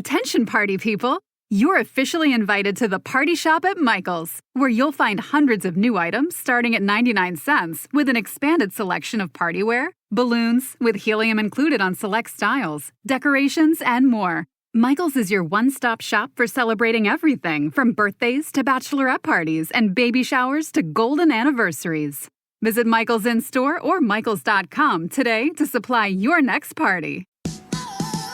Attention party people! You're officially invited to the Party Shop at Michael's, where you'll find hundreds of new items starting at 99 cents with an expanded selection of party wear, balloons, with helium included on select styles, decorations, and more. Michael's is your one-stop shop for celebrating everything from birthdays to bachelorette parties and baby showers to golden anniversaries. Visit Michael's in-store or michaels.com today to supply your next party.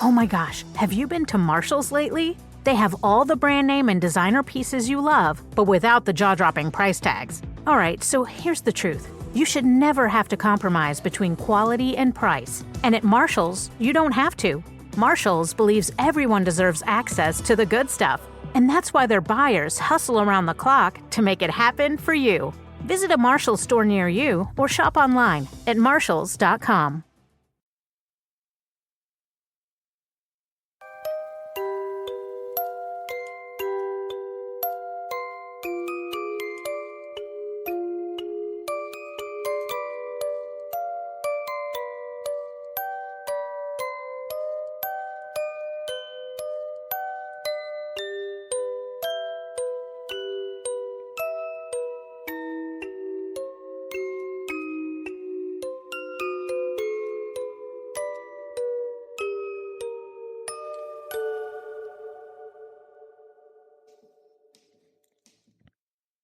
Oh my gosh, have you been to Marshall's lately? They have all the brand name and designer pieces you love, but without the jaw-dropping price tags. All right, so here's the truth. You should never have to compromise between quality and price. And at Marshall's, you don't have to. Marshall's believes everyone deserves access to the good stuff. And that's why their buyers hustle around the clock to make it happen for you. Visit a Marshall's store near you or shop online at marshalls.com.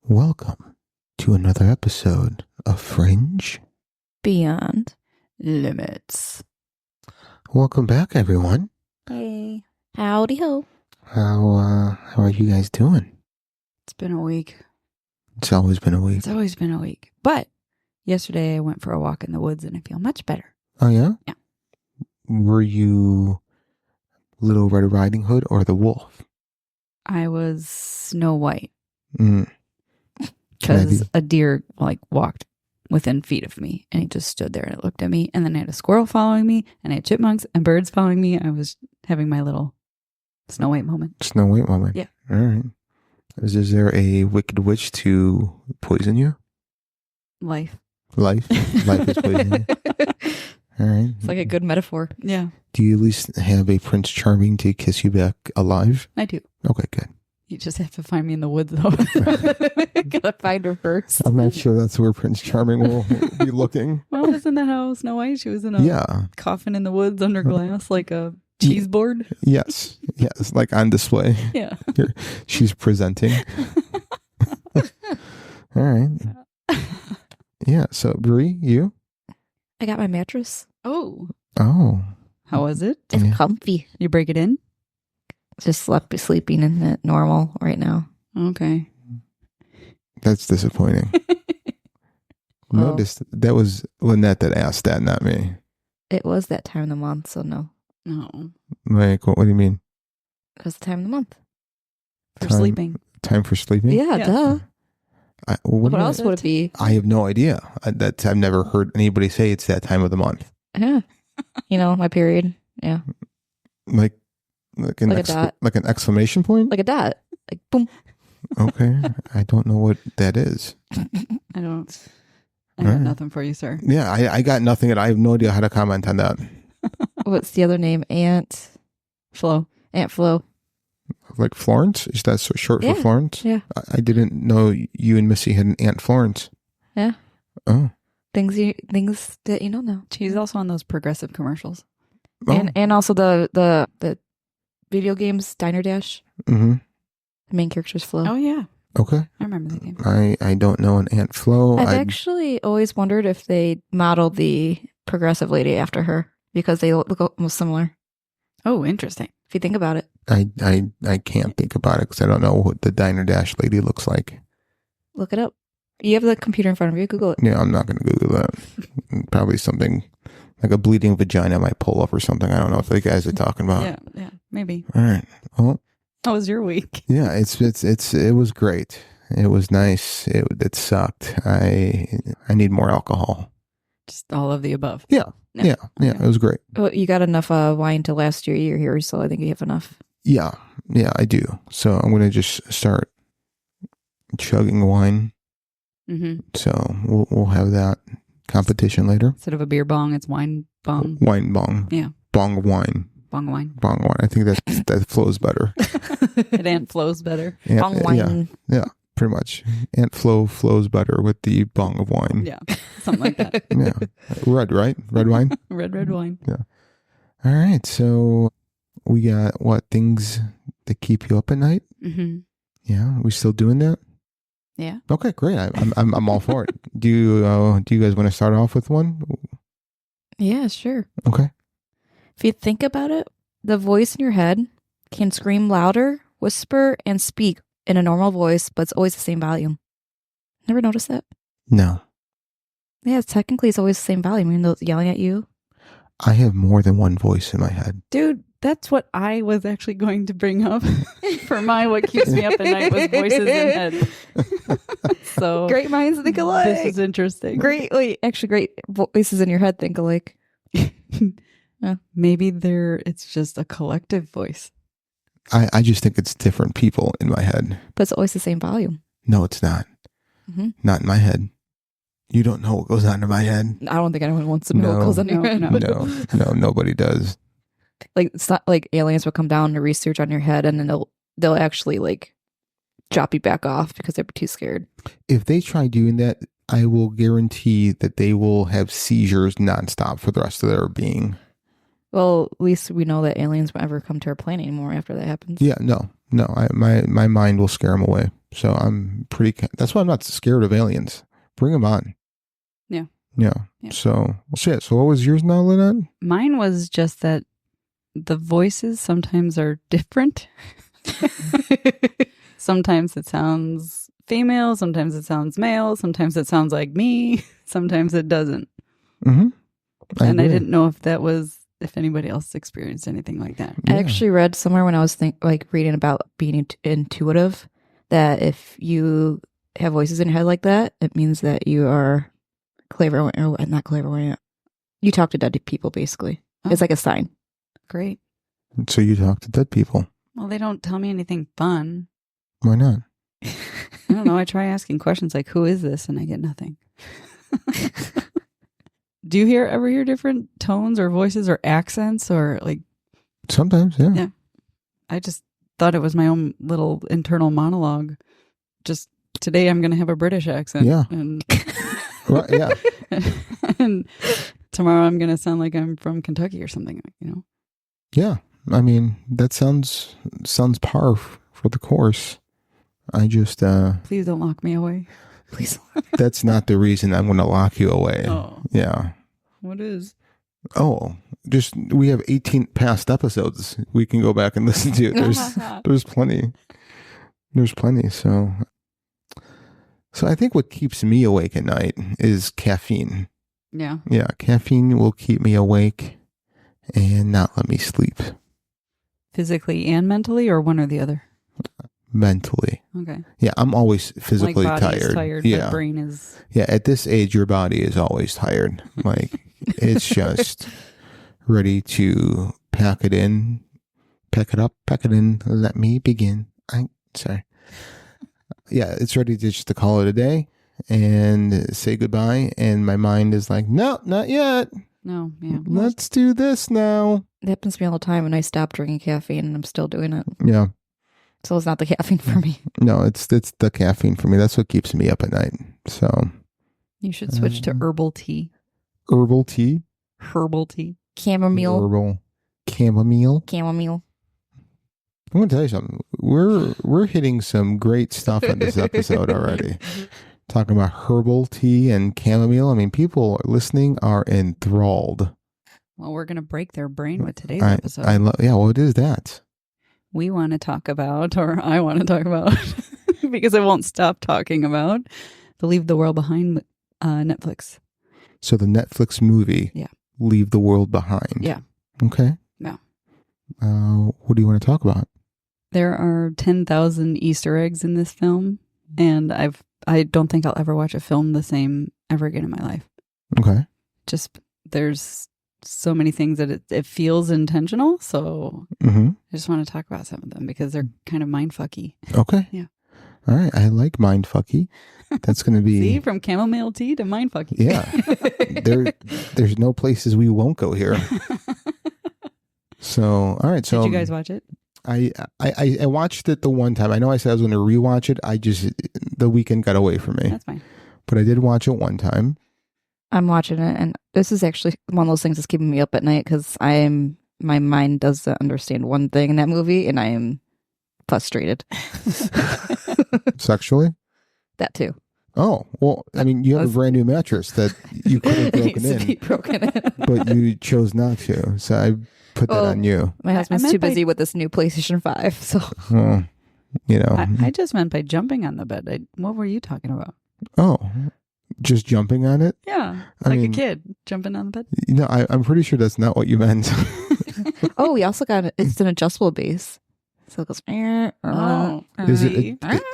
Welcome to another episode of Fringe Beyond Limits. Welcome back, everyone. Hey. Howdy ho. How are you guys doing? It's been a week. It's always been a week. It's always been a week. But yesterday I went for a walk in the woods and I feel much better. Oh, yeah? Yeah. Were you Little Red Riding Hood or the wolf? I was Snow White. Mm. Because a deer walked within feet of me and he just stood there and it looked at me, and then I had a squirrel following me and I had chipmunks and birds following me. I was having my little Snow White moment. Snow White moment. Yeah. All right. Is there a wicked witch to poison you? Life. Life is poison you. All right. It's like a good metaphor. Yeah. Do you at least have a Prince Charming to kiss you back alive? I do. Okay, good. You just have to find me in the woods, though. Gotta find her first. I'm not sure that's where Prince Charming will be looking. Well, isn't that how Snow White? She was in a coffin in the woods under glass, like a cheese board. Yes, like on display. Yeah. She's presenting. All right. Yeah, so Brie, you? I got my mattress. Oh. How was it? It's comfy. You break it in? Just sleeping in it normal right now. Okay. That's disappointing. Noticed that was Lynette that asked that, not me. It was that time of the month, so no. No. Like, what do you mean? It was the time of the month. For sleeping. Time for sleeping? Yeah, duh. What else would it be? I have no idea. I've never heard anybody say it's that time of the month. Yeah. My period. Yeah. Like an dot. Like an exclamation point? Like a dot. Like boom. Okay. I don't know what that is. I got nothing for you, sir. Yeah, I got nothing, and I have no idea how to comment on that. What's the other name? Aunt Flo. Like Florence? Is that so short for Florence? Yeah. I didn't know you and Missy had an Aunt Florence. Yeah. Oh. Things that you know now. She's also on those progressive commercials. Oh. And also the video games, Diner Dash. Mm-hmm. The main character's Flo. Oh, yeah. Okay. I remember the game. I don't know an Aunt Flo. I've actually always wondered if they modeled the progressive lady after her because they look almost similar. Oh, interesting. If you think about it. I can't think about it because I don't know what the Diner Dash lady looks like. Look it up. You have the computer in front of you. Google it. Yeah, I'm not going to Google that. Probably something like a bleeding vagina might pull up or something. I don't know what the guys are talking about. Yeah, maybe. All right. Well, how was your week? Yeah, it was great. It was nice. It sucked. I need more alcohol. Just all of the above. Yeah. It was great. Well, you got enough wine to last your year here, so I think you have enough. Yeah, I do. So I'm going to just start chugging wine. Mm-hmm. So we'll have that competition later. Instead of a beer bong, it's wine bong. Wine bong. Yeah. Bong of wine. Bong wine. Bong wine. I think that flows better. It ant flows better. Bong wine. Yeah, pretty much. Ant flows better with the bong of wine. Yeah, something like that. Yeah. Red, right? Red wine? Red wine. Yeah. All right. So we got things that keep you up at night? Mm-hmm. Yeah. We still doing that? Yeah. Okay, great. I'm all for it. Do you guys want to start off with one? Yeah, sure. Okay. If you think about it, the voice in your head can scream louder, whisper, and speak in a normal voice, but it's always the same volume. Never noticed that? No. Yeah, technically it's always the same volume, even though it's yelling at you. I have more than one voice in my head. Dude, that's what I was actually going to bring up for what keeps me up at night was voices in head. So Great minds think alike. this is interesting. Great voices in your head think alike. Maybe it's just a collective voice. I just think it's different people in my head. But it's always the same volume. No, it's not. Mm-hmm. Not in my head. You don't know what goes on in my head. I don't think anyone wants to know what goes on your head. No, nobody does. Like, it's not like aliens will come down to research on your head and then they'll actually like drop you back off because they're too scared. If they try doing that, I will guarantee that they will have seizures nonstop for the rest of their being. Well, at least we know that aliens won't ever come to our planet anymore after that happens. Yeah, no. My mind will scare them away. So I'm that's why I'm not scared of aliens. Bring them on. Yeah. So what was yours now, Lynette? Mine was just that the voices sometimes are different. Sometimes it sounds female, sometimes it sounds male, sometimes it sounds like me, sometimes it doesn't. Mm-hmm. I didn't know if anybody else experienced anything like that. Yeah. I actually read somewhere when I was reading about being intuitive that if you have voices in your head like that, it means that you are clairvoyant, or not clairvoyant. You talk to dead people, basically. Oh. It's like a sign. Great. So you talk to dead people. Well, they don't tell me anything fun. Why not? I don't know. I try asking questions like, who is this? And I get nothing. Do you ever hear different tones or voices or accents or like? Sometimes, yeah. Yeah. I just thought it was my own little internal monologue. Just today I'm going to have a British accent. Yeah. And, Right, yeah. and tomorrow I'm going to sound like I'm from Kentucky or something, Yeah. I mean, that sounds par for the course. I just Please don't lock me away. Please. that's not the reason I'm going to lock you away. Oh. Yeah. What is? Oh, we have 18 past episodes we can go back and listen to. There's plenty. There's plenty. So I think what keeps me awake at night is caffeine. Yeah. Yeah, caffeine will keep me awake and not let me sleep. Physically and mentally, or one or the other? Mentally. Okay. Yeah, I'm always physically like body is tired. Yeah. But brain is. Yeah, at this age, your body is always tired. Like, it's just ready to pack it in, pack it up, pack it in, let me begin. Sorry. Yeah, it's ready to call it a day and say goodbye. And my mind is like, no, not yet. No, yeah. Let's do this now. It happens to me all the time when I stop drinking caffeine and I'm still doing it. Yeah. So it's not the caffeine for me. No, it's the caffeine for me. That's what keeps me up at night. So You should switch to herbal tea. herbal tea, Herbal tea. Chamomile. herbal chamomile. Chamomile. I'm gonna tell you something. We're hitting some great stuff in this episode already. Talking about herbal tea and chamomile. I mean, people listening are enthralled. Well, we're going to break their brain with today's episode. Yeah, what is that? We want to talk about, or I want to talk about, because I won't stop talking about, the Leave the World Behind Netflix. So the Netflix movie, Yeah. Leave the World Behind. Yeah. Okay. Yeah. What do you want to talk about? There are 10,000 Easter eggs in this film, and I don't think I'll ever watch a film the same ever again in my life. Okay. Just there's so many things that it feels intentional. So Mm-hmm. I just want to talk about some of them because they're kind of mindfucky. Okay. Yeah. All right. I like mindfucky. That's going to be... See, from chamomile tea to mindfucky. Yeah. There's no places we won't go here. So, all right. So did you guys watch it? I watched it the one time. I know I said I was going to rewatch it. The weekend got away from me. That's fine. But I did watch it one time. I'm watching it, and this is actually one of those things that's keeping me up at night because my mind doesn't understand one thing in that movie, and I am frustrated. Sexually? That too. Oh, well, I mean, you have a brand new mattress that you could have broken in, but you chose not to. So I put that on you. My husband's too busy with this new PlayStation 5. So, well, you know. I just meant by jumping on the bed. What were you talking about? Oh, just jumping on it? Yeah, I like mean, a kid jumping on the bed. You know, I'm pretty sure that's not what you meant. oh, we also got it's an adjustable base. So it goes.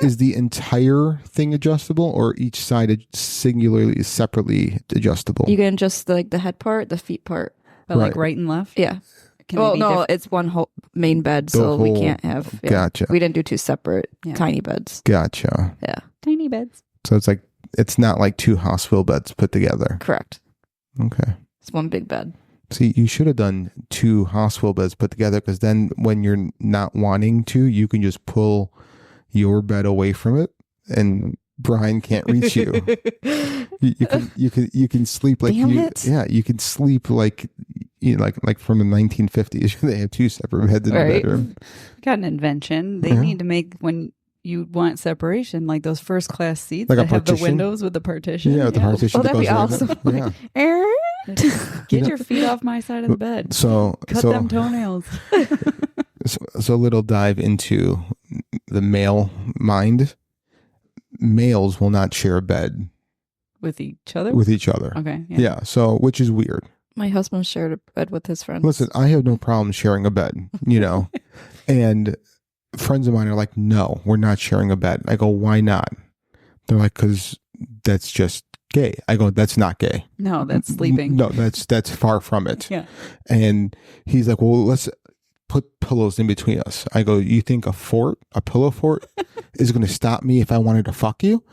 Is the entire thing adjustable, or each side singularly, separately adjustable? You can adjust like the head part, the feet part, but like right and left. Yeah. Well, no, it's one whole main bed, so we can't have. Yeah. Gotcha. We didn't do two separate tiny beds. Gotcha. Yeah, tiny beds. So it's not like two hospital beds put together. Correct. Okay. It's one big bed. See, you should have done two hospital beds put together, because then when you're not wanting to, you can just pull your bed away from it, and Brian can't reach you. you can sleep like you can sleep like like from the 1950s. They have two separate beds in the bedroom. Got an invention. They need to make when you want separation, like those first class seats like that have the windows with the partition. Yeah, with the partition. Oh, that'd be awesome. Yeah. Get your feet off my side of the bed. Cut them toenails. So a little dive into the male mind. Males will not share a bed with each other. Okay. Yeah. So, which is weird. My husband shared a bed with his friends. Listen, I have no problem sharing a bed, and friends of mine are like, no, we're not sharing a bed. I go, why not? They're like, because that's just gay. I go, that's not gay. No, that's sleeping. No, that's far from it. Yeah. And he's like, well, let's put pillows in between us. I go, you think a pillow fort is going to stop me if I wanted to fuck you?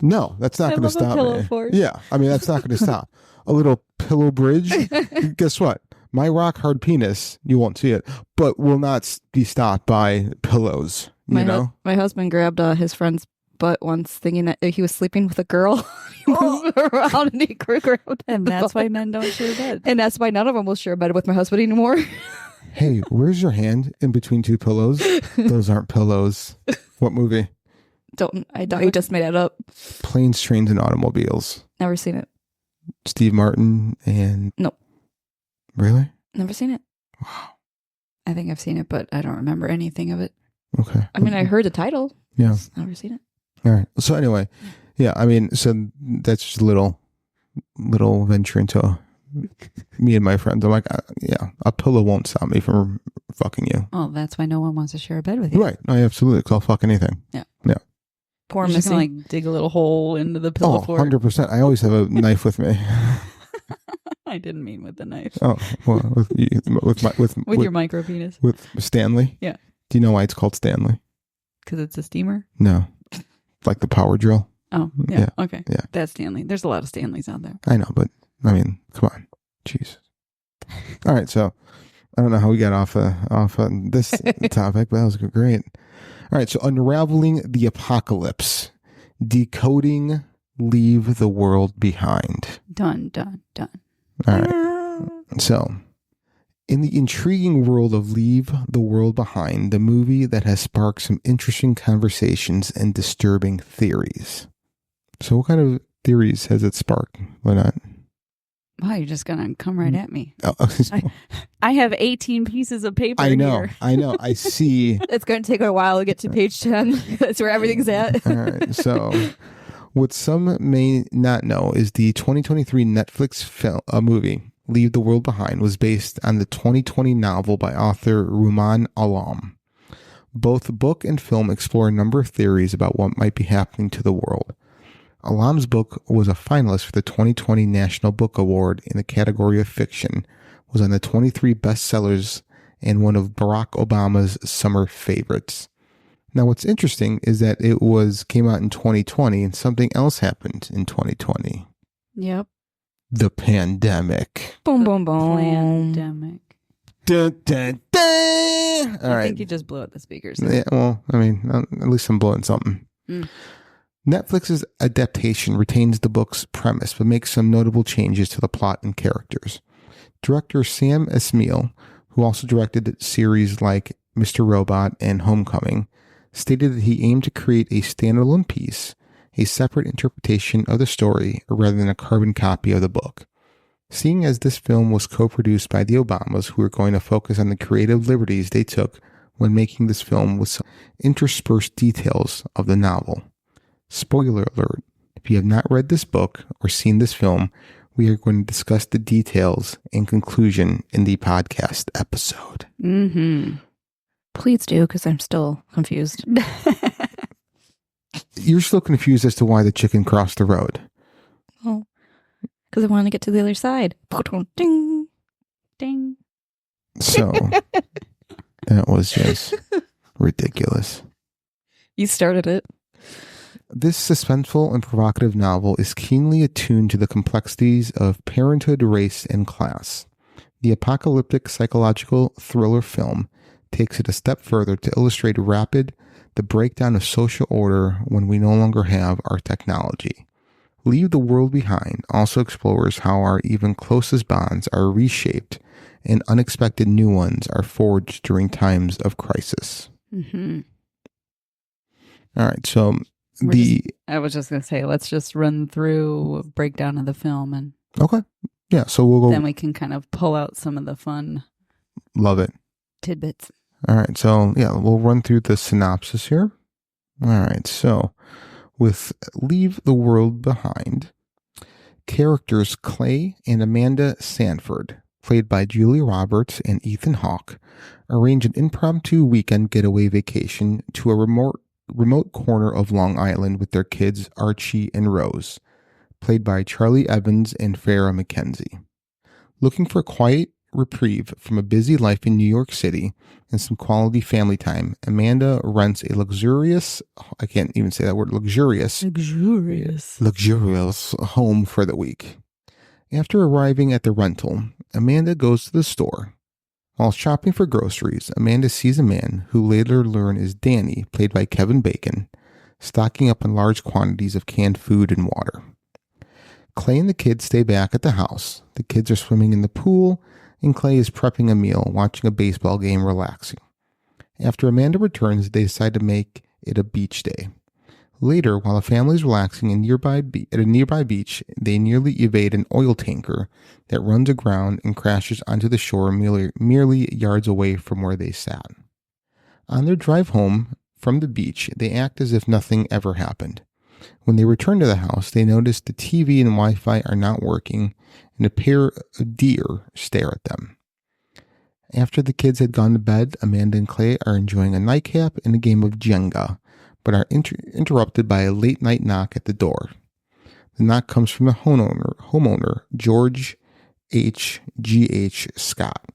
No, that's not going to stop me. Fort. Yeah. I mean, that's not going to stop. A little pillow bridge. Guess what? My rock hard penis, you won't see it, but will not be stopped by pillows. My husband grabbed his friend's butt once, thinking that he was sleeping with a girl. He moved around and he grabbed. And that's why men don't share bed. And that's why none of them will share a bed with my husband anymore. Hey, where's your hand in between two pillows? Those aren't pillows. What movie? I thought you just made that up. Planes, Trains, and Automobiles. Never seen it. Steve Martin and... Nope. Really? Never seen it. Wow. I think I've seen it, but I don't remember anything of it. Okay. I mean, I heard the title. Yeah. Never seen it. All right. So anyway, yeah, I mean, so that's just a little venture into me and my friends. I'm like, yeah, a pillow won't stop me from fucking you. Oh, that's why no one wants to share a bed with you. Right. I absolutely. Because I'll fuck anything. Yeah. Yeah. Poor Missy. Just gonna, like dig a little hole into the pillow fort. 100%. I always have a knife with me. I didn't mean with the knife. Oh, well, with your micro penis. With Stanley? Yeah. Do you know why it's called Stanley? Because it's a steamer? No. Like the power drill. Oh, yeah. Okay. Yeah. That's Stanley. There's a lot of Stanleys out there. I know, but I mean, come on. Jesus. All right. So I don't know how we got off this topic, but that was great. All right. So unraveling the apocalypse, decoding, leave the world behind. Done, done, done. All right. So in the intriguing world of Leave the World Behind, the movie that has sparked some interesting conversations and disturbing theories. So what kind of theories has it sparked, Lynette? Wow, you're just going to come right at me. Oh, I have 18 pieces of paper here. I know. I see. It's going to take a while to get to page 10. That's where everything's at. All right. So what some may not know is the 2023 Netflix movie, Leave the World Behind, was based on the 2020 novel by author Rumaan Alam. Both book and film explore a number of theories about what might be happening to the world. Alam's book was a finalist for the 2020 National Book Award in the category of fiction, was on the 23 bestsellers, and one of Barack Obama's summer favorites. Now, what's interesting is that it came out in 2020, and something else happened in 2020. Yep. The pandemic. Boom, boom, boom. Pandemic. Dun, dun, dun. All I right. think you just blew out the speakers. Yeah, well, I mean, at least I'm blowing something. Netflix's adaptation retains the book's premise, but makes some notable changes to the plot and characters. Director Sam Esmail, who also directed series like Mr. Robot and Homecoming, stated that he aimed to create a standalone piece, a separate interpretation of the story, rather than a carbon copy of the book. Seeing as this film was co-produced by the Obamas, who were going to focus on the creative liberties they took when making this film with some interspersed details of the novel. Spoiler alert, if you have not read this book or seen this film, we are going to discuss the details and conclusion in the podcast episode. Please do, because I'm still confused. You're still confused as to why the chicken crossed the road. Oh, because I want to get to the other side. Ding, ding. So, that was just ridiculous. You started it. This suspenseful and provocative novel is keenly attuned to the complexities of parenthood, race, and class. The apocalyptic psychological thriller film takes it a step further to illustrate the breakdown of social order when we no longer have our technology. Leave the World Behind also explores how our even closest bonds are reshaped and unexpected new ones are forged during times of crisis. Mm-hmm. All right, so I was just going to say, let's just run through a breakdown of the film and okay. Yeah, so we'll go. Then we can kind of pull out some of the fun. Love it. Tidbits. All right, so yeah, we'll run through the synopsis here. All right, so with Leave the World Behind, characters Clay and Amanda Sanford, played by Julia Roberts and Ethan Hawke, arrange an impromptu weekend getaway vacation to a remote corner of Long Island with their kids Archie and Rose, played by Charlie Evans and Farrah McKenzie. Looking for a quiet reprieve from a busy life in New York City and some quality family time, Amanda rents a luxurious home for the week. After arriving at the rental, Amanda goes to the store. While shopping for groceries, Amanda sees a man who later learn is Danny, played by Kevin Bacon, stocking up on large quantities of canned food and water. Clay and the kids stay back at the house. The kids are swimming in the pool, and Clay is prepping a meal, watching a baseball game, relaxing. After Amanda returns, they decide to make it a beach day. Later, while the family is relaxing at a nearby beach, they nearly evade an oil tanker that runs aground and crashes onto the shore merely yards away from where they sat. On their drive home from the beach, they act as if nothing ever happened. When they return to the house, they notice the TV and Wi-Fi are not working, and a pair of deer stare at them. After the kids had gone to bed, Amanda and Clay are enjoying a nightcap and a game of Jenga, but are interrupted by a late-night knock at the door. The knock comes from the homeowner George H.G.H. Scott,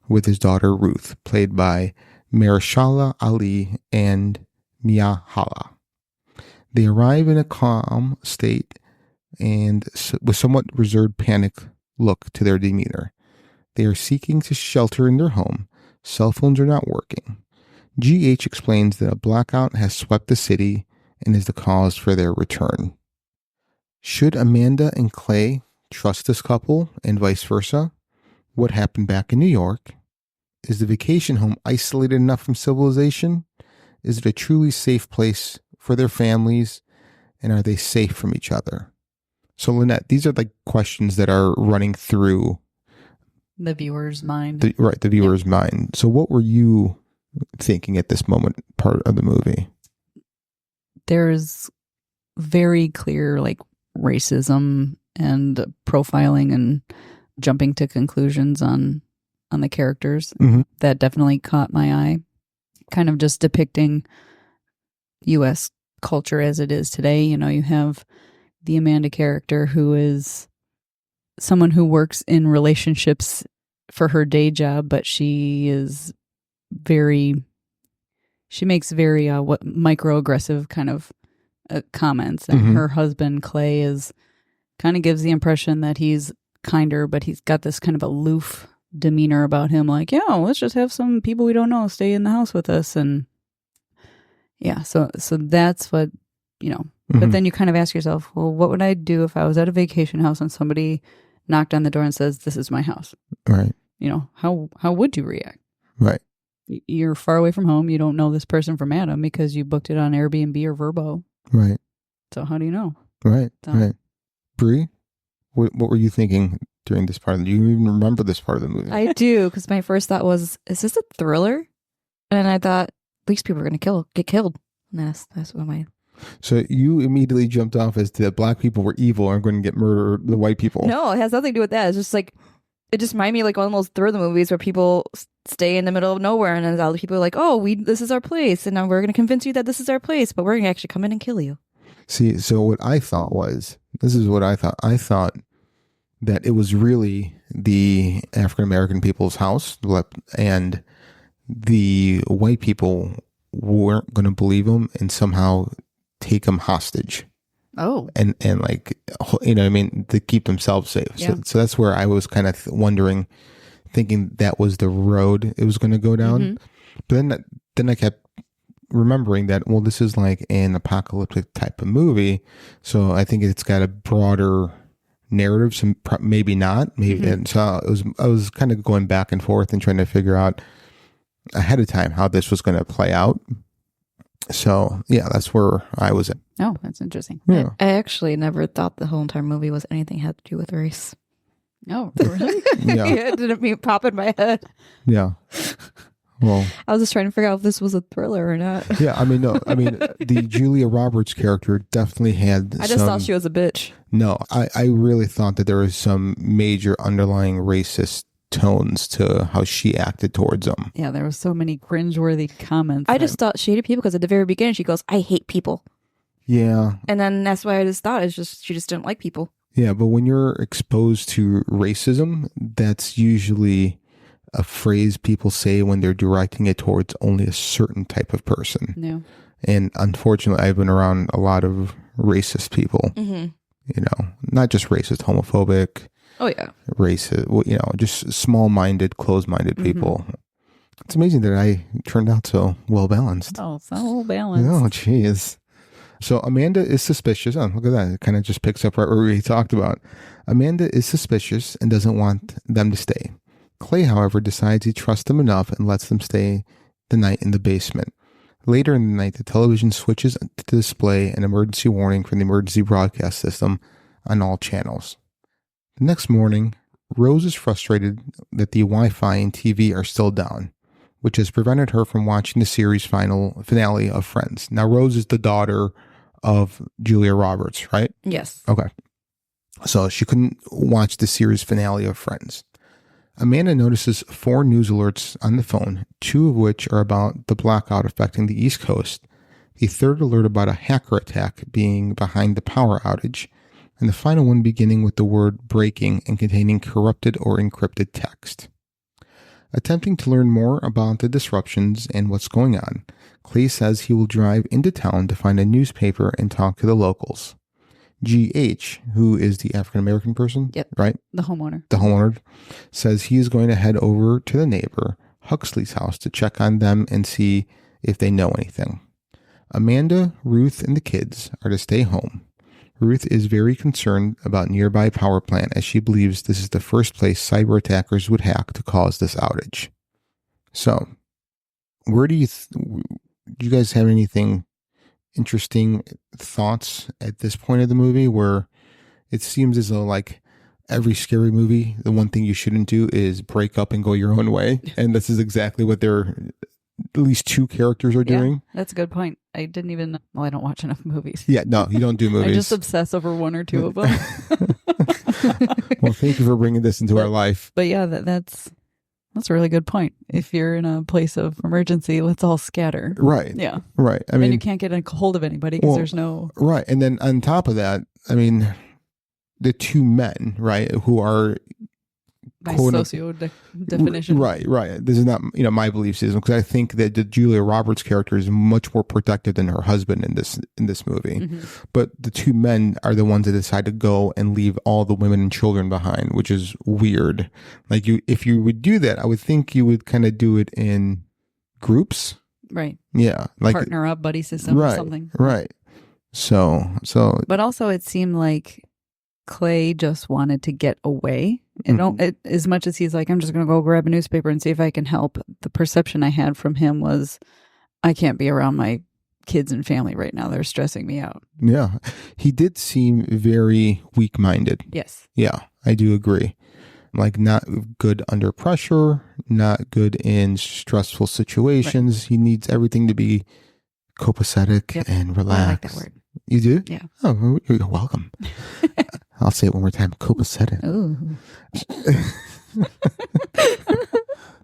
with his daughter Ruth, played by Mahershala Ali and Mia Hala. They arrive in a calm state and with somewhat reserved panic look to their demeanor. They are seeking to shelter in their home. Cell phones are not working. G.H. explains that a blackout has swept the city and is the cause for their return. Should Amanda and Clay trust this couple and vice versa? What happened back in New York? Is the vacation home isolated enough from civilization? Is it a truly safe place for their families? And are they safe from each other? So, Lynette, these are like questions that are running through the viewer's mind. The viewer's mind. So what were you thinking at this moment part of the movie? There's very clear like racism and profiling and jumping to conclusions on the characters. Mm-hmm. That definitely caught my eye. Kind of just depicting U.S. culture as it is today. You know, you have the Amanda character who is someone who works in relationships for her day job, but she makes very microaggressive kind of comments. And her husband, Clay, kind of gives the impression that he's kinder, but he's got this kind of aloof demeanor about him, like, yeah, let's just have some people we don't know stay in the house with us. And yeah, so that's what, but then you kind of ask yourself, well, what would I do if I was at a vacation house and somebody knocked on the door and says, this is my house? Right. How would you react? Right. You're far away from home. You don't know this person from Adam because you booked it on Airbnb or Vrbo. Right. So how do you know? Right. So. Right. Bree, what were you thinking during this part? Do you even remember this part of the movie? I do, because my first thought was, is this a thriller? And I thought, these people are going to get killed. And that's what my... So you immediately jumped off as the black people were evil and are going to get murder the white people. No, it has nothing to do with that. It's just like, it just reminded me like one of those thriller movies where people stay in the middle of nowhere and then other people are like, oh, this is our place. And now we're going to convince you that this is our place, but we're going to actually come in and kill you. See, so what I thought was, this is what I thought. I thought that it was really the African-American people's house, and the white people weren't going to believe them and somehow take them hostage. Oh. And like, to keep themselves safe. Yeah. So that's where I was kind of wondering, thinking that was the road it was going to go down. Mm-hmm. But then I kept remembering that, well, this is like an apocalyptic type of movie. So I think it's got a broader narrative, some maybe not, maybe. Mm-hmm. And so I was kind of going back and forth and trying to figure out ahead of time how this was going to play out. So yeah, that's where I was at. Oh, that's interesting. Yeah. I actually never thought the whole entire movie was anything had to do with race. Oh, really? Yeah. It didn't pop in my head. Yeah. Well, I was just trying to figure out if this was a thriller or not. yeah, the Julia Roberts character definitely had I just thought she was a bitch. No, I really thought that there was some major underlying racist tones to how she acted towards them. Yeah, there was so many cringeworthy comments. I just thought she hated people because at the very beginning she goes, I hate people. Yeah. And then that's why I just thought she just didn't like people. Yeah, but when you're exposed to racism, that's usually a phrase people say when they're directing it towards only a certain type of person. No. And unfortunately, I've been around a lot of racist people. Mm-hmm. Not just racist, homophobic. Oh, yeah. Racist, just small-minded, closed-minded people. It's amazing that I turned out so well-balanced. Oh, so balanced. Oh, jeez. So Amanda is suspicious. Oh, look at that. It kind of just picks up right where we talked about. Amanda is suspicious and doesn't want them to stay. Clay, however, decides he trusts them enough and lets them stay the night in the basement. Later in the night, the television switches to display an emergency warning from the emergency broadcast system on all channels. The next morning, Rose is frustrated that the Wi-Fi and TV are still down, which has prevented her from watching the series finale of Friends. Now, Rose is the daughter of Julia Roberts, right? Yes. Okay. So she couldn't watch the series finale of Friends. Amanda notices 4 news alerts on the phone, 2 of which are about the blackout affecting the East Coast, the third alert about a hacker attack being behind the power outage, and the final one beginning with the word breaking and containing corrupted or encrypted text. Attempting to learn more about the disruptions and what's going on, Clay says he will drive into town to find a newspaper and talk to the locals. G.H., who is the African-American person, Yep. right? The homeowner. The homeowner says he is going to head over to the neighbor, Huxley's house, to check on them and see if they know anything. Amanda, Ruth, and the kids are to stay home. Ruth is very concerned about nearby power plant as she believes this is the first place cyber attackers would hack to cause this outage. So, where do you guys have anything interesting thoughts at this point of the movie where it seems as though like every scary movie, the one thing you shouldn't do is break up and go your own way. And this is exactly what at least 2 characters are doing. Yeah, that's a good point. I don't watch enough movies. Yeah, no, you don't do movies. I just obsess over 1 or 2 of them. Well, thank you for bringing this into our life. But yeah, that's a really good point. If you're in a place of emergency, let's all scatter. Right. Yeah. Right. I mean, and you can't get a hold of anybody because there's no... Right. And then on top of that, I mean, the 2 men, right, who are By quote, definition. Right. This is not, my belief system, because I think that the Julia Roberts character is much more protective than her husband in this movie. Mm-hmm. But the two men are the ones that decide to go and leave all the women and children behind, which is weird. Like, if you would do that, I would think you would kind of do it in groups. Right. Yeah. Like partner up, buddy system or something. Right. So. But also it seemed like Clay just wanted to get away. As much as he's like, I'm just going to go grab a newspaper and see if I can help. The perception I had from him was, I can't be around my kids and family right now. They're stressing me out. Yeah. He did seem very weak-minded. Yes. Yeah, I do agree. Like, not good under pressure, not good in stressful situations. Right. He needs everything to be copacetic and relaxed. I like that word. You do? Yeah. Oh, you're welcome. I'll say it one more time. Copacetic. Ooh.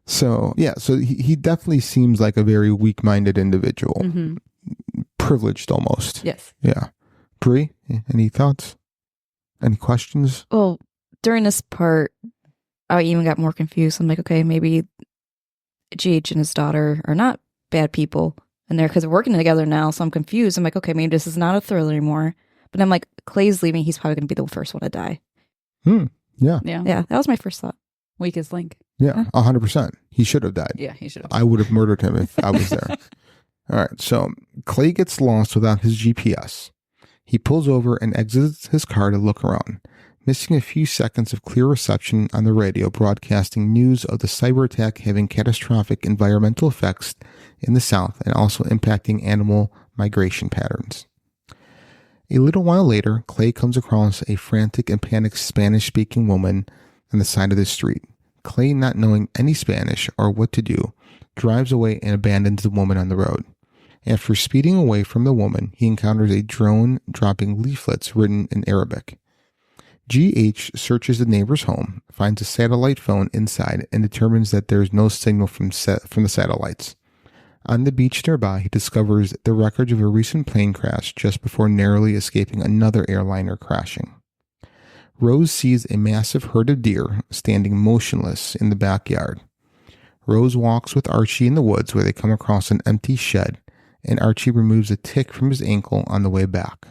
So he definitely seems like a very weak-minded individual. Mm-hmm. Privileged almost. Yes. Yeah. Bree, any thoughts? Any questions? Well, during this part, I even got more confused. I'm like, okay, maybe GH and his daughter are not bad people. And they're, because they're working together now, so I'm confused. I'm like, okay, maybe this is not a thriller anymore. But I'm like, Clay's leaving. He's probably going to be the first one to die. Yeah. Yeah, that was my first thought. Weakest link. Yeah, 100%. He should have died. Yeah, he should have. I would have murdered him if I was there. All right, so Clay gets lost without his GPS. He pulls over and exits his car to look around, missing a few seconds of clear reception on the radio broadcasting news of the cyber attack having catastrophic environmental effects in the South and also impacting animal migration patterns. A little while later, Clay comes across a frantic and panicked Spanish-speaking woman on the side of the street. Clay, not knowing any Spanish or what to do, drives away and abandons the woman on the road. After speeding away from the woman, he encounters a drone dropping leaflets written in Arabic. GH searches the neighbor's home, finds a satellite phone inside, and determines that there is no signal from the satellites. On the beach nearby, he discovers the wreckage of a recent plane crash just before narrowly escaping another airliner crashing. Rose sees a massive herd of deer standing motionless in the backyard. Rose walks with Archie in the woods where they come across an empty shed, and Archie removes a tick from his ankle on the way back.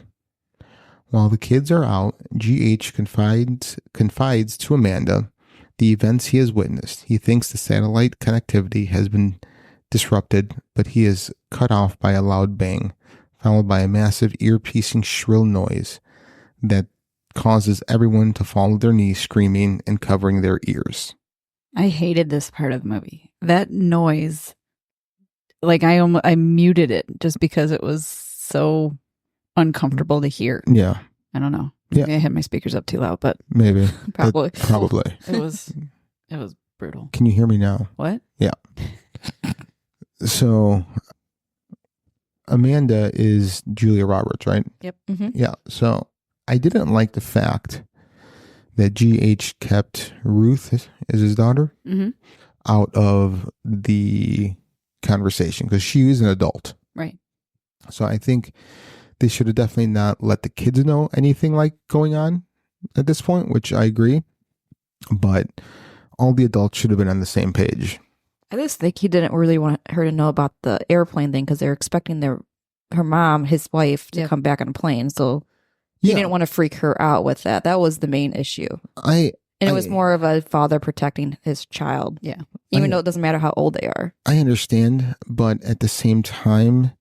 While the kids are out, GH confides to Amanda the events he has witnessed. He thinks the satellite connectivity has been disrupted, but he is cut off by a loud bang, followed by a massive ear-piercing shrill noise that causes everyone to fall to their knees screaming and covering their ears. I hated this part of the movie. That noise, like I muted it just because it was so uncomfortable to hear. Yeah. I don't know. Yeah. Maybe I had my speakers up too loud, but maybe. probably. Probably. It was brutal. Can you hear me now? What? Yeah. So Amanda is Julia Roberts, right? Yep. Mm-hmm. Yeah. So I didn't like the fact that GH kept Ruth, is his daughter, out of the conversation because she is an adult. Right. So I think they should have definitely not let the kids know anything like going on at this point, which I agree. But all the adults should have been on the same page. I just think he didn't really want her to know about the airplane thing because they're expecting her mom, his wife, to come back on a plane. So he didn't want to freak her out with that. That was the main issue. It was more of a father protecting his child. Yeah. Even though it doesn't matter how old they are. I understand, but at the same time...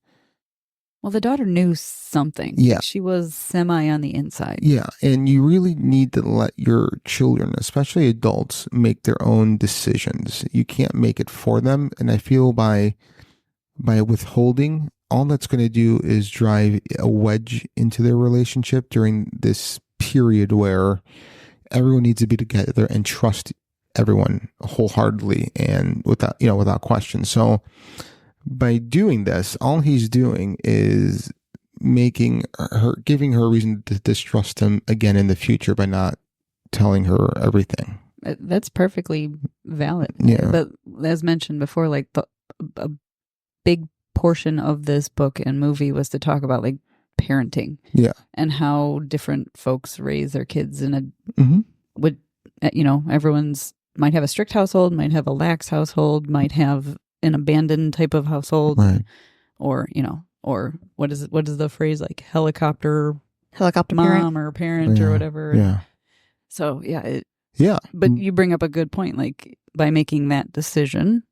Well, the daughter knew something. Yeah. She was semi on the inside. Yeah, and you really need to let your children, especially adults, make their own decisions. You can't make it for them, and I feel by withholding, all that's going to do is drive a wedge into their relationship during this period where everyone needs to be together and trust everyone wholeheartedly and without question. So by doing this, all he's doing is giving her a reason to distrust him again in the future by not telling her everything. That's perfectly valid. Yeah. But as mentioned before, like a big portion of this book and movie was to talk about like parenting. Yeah. And how different folks raise their kids in mm-hmm. everyone's might have a strict household, might have a lax household, might have an abandoned type of household, Right. or or what is the phrase, like helicopter Helicopter mom parent. or parent or whatever. Yeah. So yeah, Yeah. but you bring up a good point. Like, by making that decision,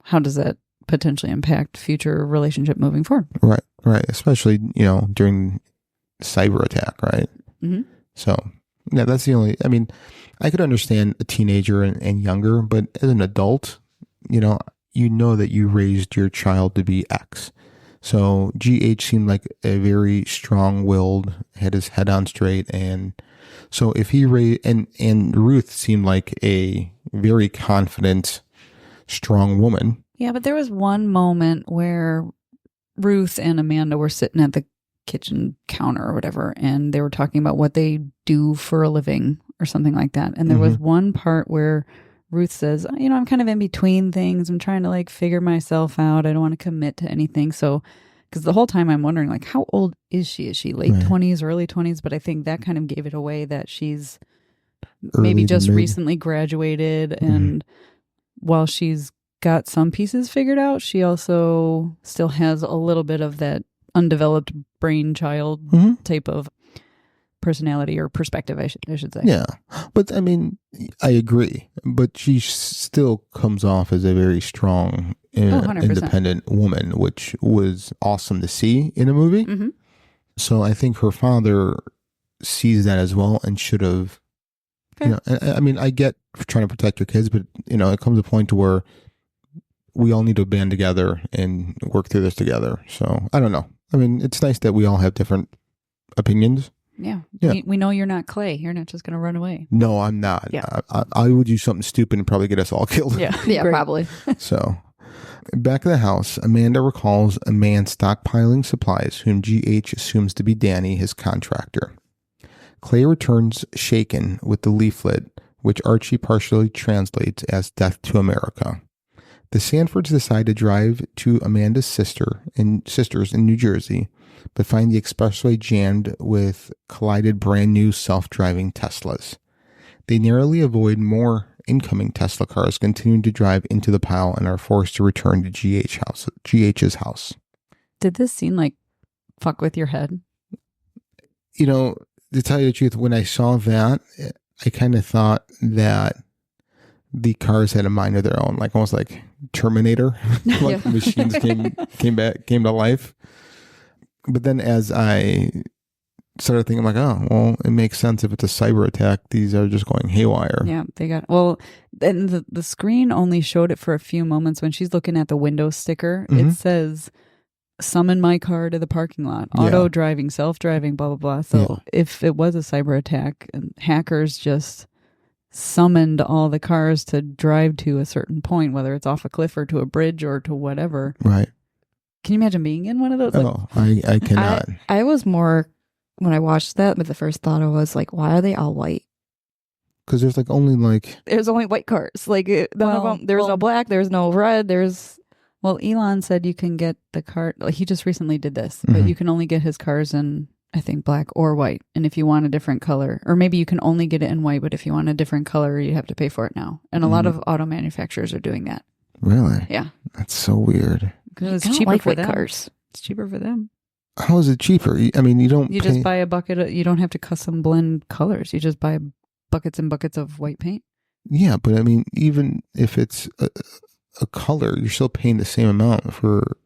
how does that potentially impact future relationship moving forward? Right. Right. Especially, during cyber attack, right? Mm-hmm. So, yeah, that's the only, I mean, I could understand a teenager and younger, but as an adult, you know that you raised your child to be X. So GH seemed like a very strong-willed, had his head on straight, and so if he and Ruth seemed like a very confident, strong woman. Yeah, but there was one moment where Ruth and Amanda were sitting at the kitchen counter or whatever, and they were talking about what they do for a living or something like that. And there was one part where Ruth says, I'm kind of in between things. I'm trying to like figure myself out. I don't want to commit to anything. So, because the whole time I'm wondering, like, how old is she? Is she late 20s, early 20s? But I think that kind of gave it away that she's maybe just recently graduated. And while she's got some pieces figured out, she also still has a little bit of that undeveloped brainchild type of personality or perspective, I should say. Yeah. But I mean, I agree. But she still comes off as a very strong, 100%. independent woman, which was awesome to see in a movie. Mm-hmm. So I think her father sees that as well and should have, I mean, I get trying to protect your kids, but, it comes a point to where we all need to band together and work through this together. So I don't know. I mean, it's nice that we all have different opinions. Yeah. Yeah. We know you're not Clay. You're not just going to run away. No, I'm not. Yeah. I would do something stupid and probably get us all killed. Yeah. Yeah, Great. probably. So, back at the house, Amanda recalls a man stockpiling supplies whom GH assumes to be Danny, his contractor. Clay returns shaken with the leaflet, which Archie partially translates as Death to America. The Sanfords decide to drive to Amanda's sisters in New Jersey, but find the expressway jammed with collided brand new self-driving Teslas. They narrowly avoid more incoming Tesla cars, continuing to drive into the pile, and are forced to return to GH's house. Did this scene like fuck with your head? To tell you the truth, when I saw that, I kind of thought that the cars had a mind of their own, like almost like Terminator, like the machines came to life. But then as I started thinking, like, oh, well, it makes sense if it's a cyber attack. These are just going haywire. Yeah, they got, well, and the screen only showed it for a few moments. When she's looking at the window sticker, it says, summon my car to the parking lot, auto driving, self-driving, blah, blah, blah. So if it was a cyber attack, and hackers just summoned all the cars to drive to a certain point, whether it's off a cliff or to a bridge or to whatever. Right. Can you imagine being in one of those? I cannot. I was more, when I watched that, but the first thought I was like, why are they all white? Because there's like only like... There's only white cars. Like, none of them, there's no black, there's no red, there's... Well, Elon said you can get the car, he just recently did this, but you can only get his cars in, I think, black or white. And if you want a different color, or maybe you can only get it in white, but if you want a different color, you have to pay for it now. And a lot of auto manufacturers are doing that. Really? Yeah. That's so weird. Because I it's don't cheaper like for white them. cars. It's cheaper for them. How is it cheaper? I mean, you don't You just buy a bucket. You don't have to custom blend colors. You just buy buckets and buckets of white paint. Yeah, but I mean, even if it's a color, you're still paying the same amount for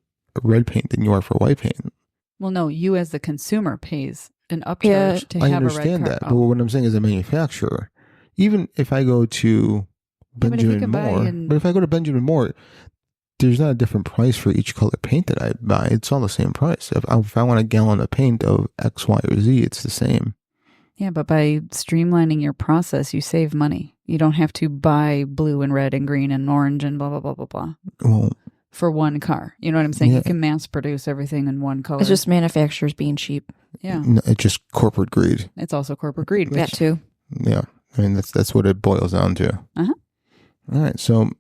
red paint than you are for white paint. Well, no, you as the consumer pays an upcharge to I have a red understand car. that. But what I'm saying is a manufacturer, even if I go to Benjamin Moore, but if I go to Benjamin Moore, there's not a different price for each color paint that I buy. It's all the same price. If I want a gallon of paint of X, Y, or Z, it's the same. Yeah, but by streamlining your process, you save money. You don't have to buy blue and red and green and orange and blah, blah, blah, blah, blah. Well, for one car. You know what I'm saying? Yeah. You can mass produce everything in one color. It's just manufacturers being cheap. Yeah. no, it's just corporate greed. It's also corporate greed. That too. Yeah. I mean, that's what it boils down to. Uh-huh. All right. So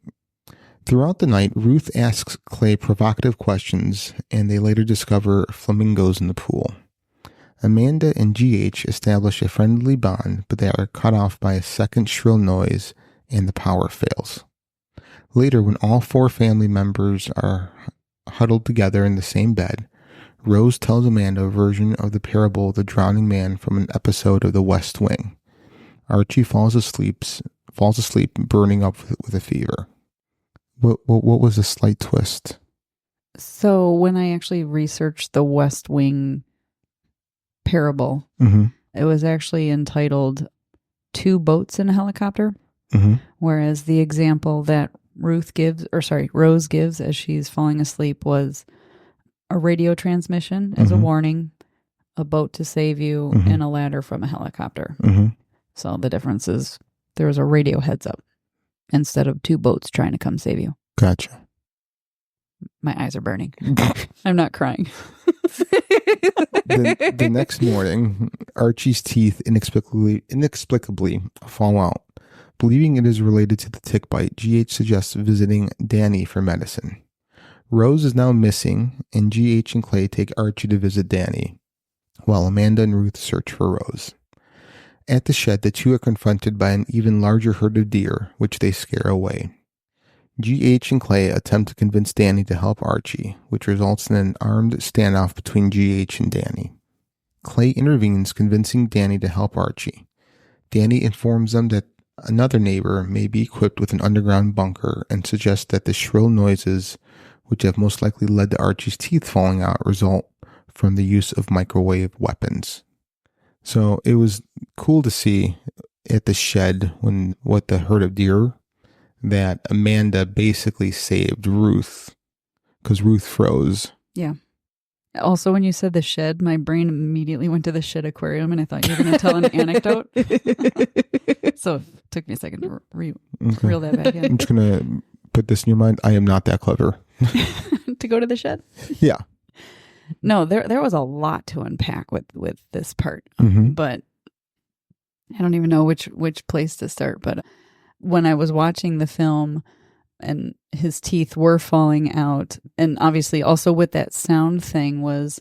throughout the night, Ruth asks Clay provocative questions, and they later discover flamingos in the pool. Amanda and GH establish a friendly bond, but they are cut off by a second shrill noise and the power fails. Later, when all 4 family members are huddled together in the same bed, Rose tells Amanda a version of the parable of the drowning man from an episode of The West Wing. Archie falls asleep, burning up with a fever. What was the slight twist? So when I actually researched the West Wing parable, it was actually entitled 2 Boats in a Helicopter, whereas the example that Rose gives as she's falling asleep was a radio transmission as a warning, a boat to save you, and a ladder from a helicopter. So the difference is there was a radio heads up instead of 2 boats trying to come save you. Gotcha. My eyes are burning. I'm not crying. The next morning, Archie's teeth inexplicably fall out. Believing it is related to the tick bite, GH suggests visiting Danny for medicine. Rose is now missing, and GH and Clay take Archie to visit Danny, while Amanda and Ruth search for Rose. At the shed, the 2 are confronted by an even larger herd of deer, which they scare away. GH and Clay attempt to convince Danny to help Archie, which results in an armed standoff between GH and Danny. Clay intervenes, convincing Danny to help Archie. Danny informs them that another neighbor may be equipped with an underground bunker and suggests that the shrill noises, which have most likely led to Archie's teeth falling out, result from the use of microwave weapons. So it was cool to see at the shed with the herd of deer that Amanda basically saved Ruth because Ruth froze. Yeah. Also, when you said the shed, my brain immediately went to the shed aquarium, and I thought you were going to tell an anecdote. So it took me a second to reel that back in. I'm just going to put this in your mind. I am not that clever. To go to the shed? Yeah. No, there was a lot to unpack with this part, but I don't even know which place to start. But when I was watching the film and his teeth were falling out, and obviously also with that sound thing, was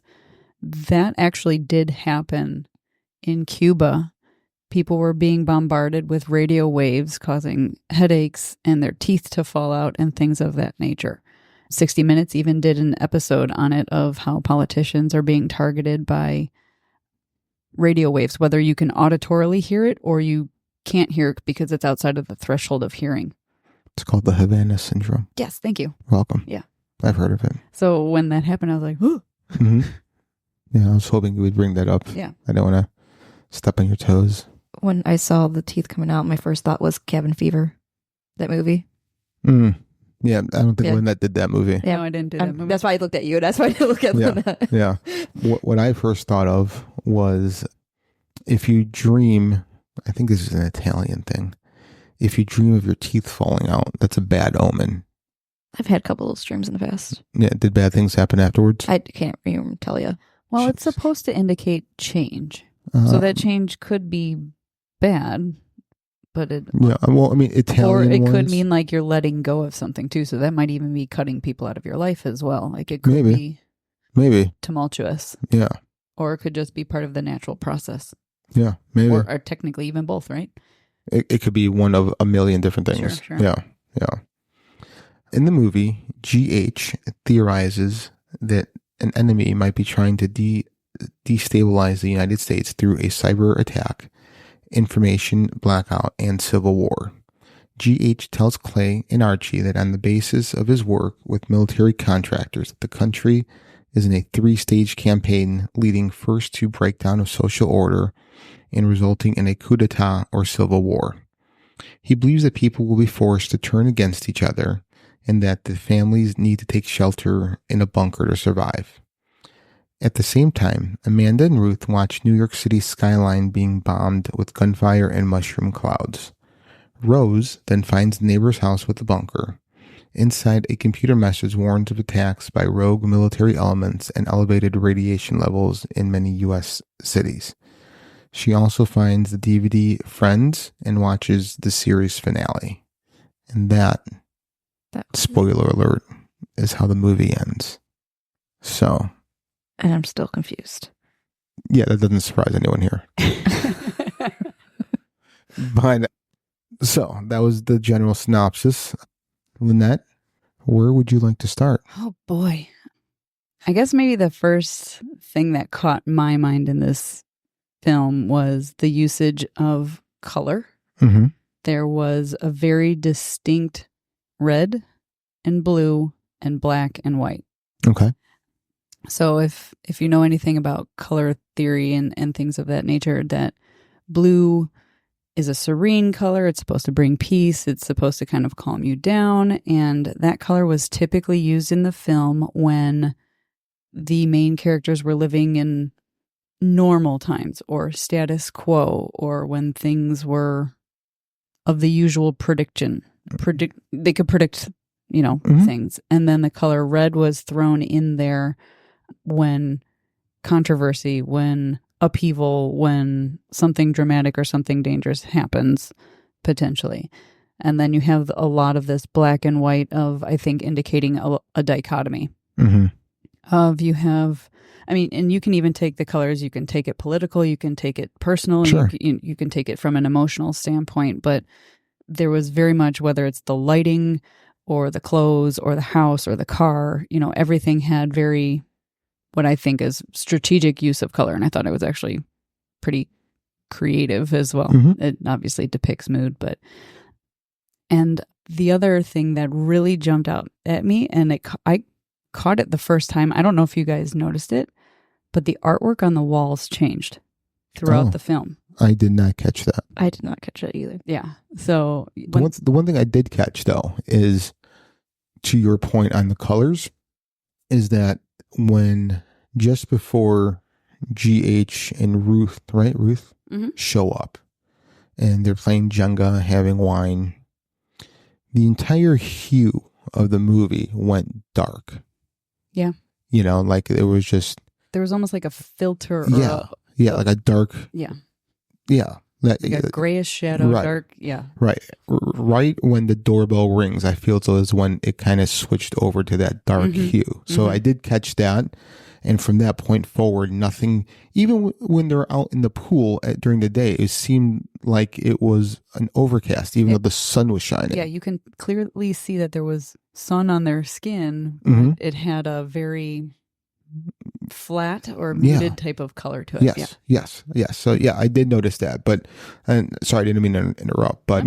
that actually did happen in Cuba. People were being bombarded with radio waves causing headaches and their teeth to fall out and things of that nature. 60 Minutes even did an episode on it of how politicians are being targeted by radio waves, whether you can auditorily hear it or you can't hear it because it's outside of the threshold of hearing. It's called the Havana Syndrome. Yes, thank you. Welcome. Yeah. I've heard of it. So when that happened, I was like, ooh. Yeah, I was hoping you would bring that up. Yeah. I don't want to step on your toes. When I saw the teeth coming out, my first thought was Cabin Fever, that movie. Yeah, I don't think Lynette did that movie. Yeah, no, I didn't do that movie. That's why I looked at you. That's why I looked at Lynette. Yeah. What I first thought of was if you dream, I think this is an Italian thing, if you dream of your teeth falling out, that's a bad omen. I've had a couple of streams in the past. Yeah, did bad things happen afterwards? I can't even tell you. Well, it's supposed to indicate change. So that change could be bad, but it... Yeah, well, I mean, Italian or it could ones, mean like you're letting go of something too, so that might even be cutting people out of your life as well. Like it could be tumultuous. Yeah. Or it could just be part of the natural process. Yeah, maybe. Or technically even both, right? It could be one of a million different things. Sure. Yeah. In the movie, GH theorizes that an enemy might be trying to destabilize the United States through a cyber attack, information blackout, and civil war. GH tells Clay and Archie that on the basis of his work with military contractors, the country is in a 3-stage campaign leading first to breakdown of social order and resulting in a coup d'etat or civil war. He believes that people will be forced to turn against each other and that the families need to take shelter in a bunker to survive. At the same time, Amanda and Ruth watch New York City's skyline being bombed with gunfire and mushroom clouds. Rose then finds the neighbor's house with the bunker. Inside, a computer message warns of attacks by rogue military elements and elevated radiation levels in many U.S. cities. She also finds the DVD Friends and watches the series finale. And that spoiler alert, is how the movie ends. So... And I'm still confused. Yeah, that doesn't surprise anyone here. But So that was the general synopsis. Lynette, where would you like to start? Oh boy. I guess maybe the first thing that caught my mind in this film was the usage of color. Mm-hmm. There was a very distinct red and blue and black and white. Okay. So if you know anything about color theory and things of that nature, that blue is a serene color. It's supposed to bring peace. It's supposed to kind of calm you down. And that color was typically used in the film when the main characters were living in normal times or status quo, or when things were of the usual prediction. They could predict, things. And then the color red was thrown in there when controversy, when upheaval, when something dramatic or something dangerous happens, potentially. And then you have a lot of this black and white of, I think, indicating a dichotomy. Mm-hmm. And you can even take the colors, you can take it political, you can take it personal, Sure. you can take it from an emotional standpoint, but there was very much, whether it's the lighting or the clothes or the house or the car, everything had very, what I think is strategic use of color. And I thought it was actually pretty creative as well. Mm-hmm. It obviously depicts mood, and the other thing that really jumped out at me, and I caught it the first time, I don't know if you guys noticed it, but the artwork on the walls changed throughout the film. I did not catch that. I did not catch that either. Yeah. So The one thing I did catch, though, is, to your point on the colors, is that when just before GH and Ruth, right? Ruth Mhm. show up and they're playing Jenga, having wine, the entire hue of the movie went dark. Yeah. Like it was just. There was almost like a filter. Or like a dark. Yeah. Yeah. Like a grayish shadow, right. dark. Yeah. Right. Right when the doorbell rings, I feel is when it kind of switched over to that dark hue. So I did catch that. And from that point forward, nothing, even when they're out in the pool during the day, it seemed like it was an overcast, even though the sun was shining. Yeah, you can clearly see that there was sun on their skin. Mm-hmm. It had a very flat or muted type of color to it. Yes. So I did notice that, but sorry, I didn't mean to interrupt, but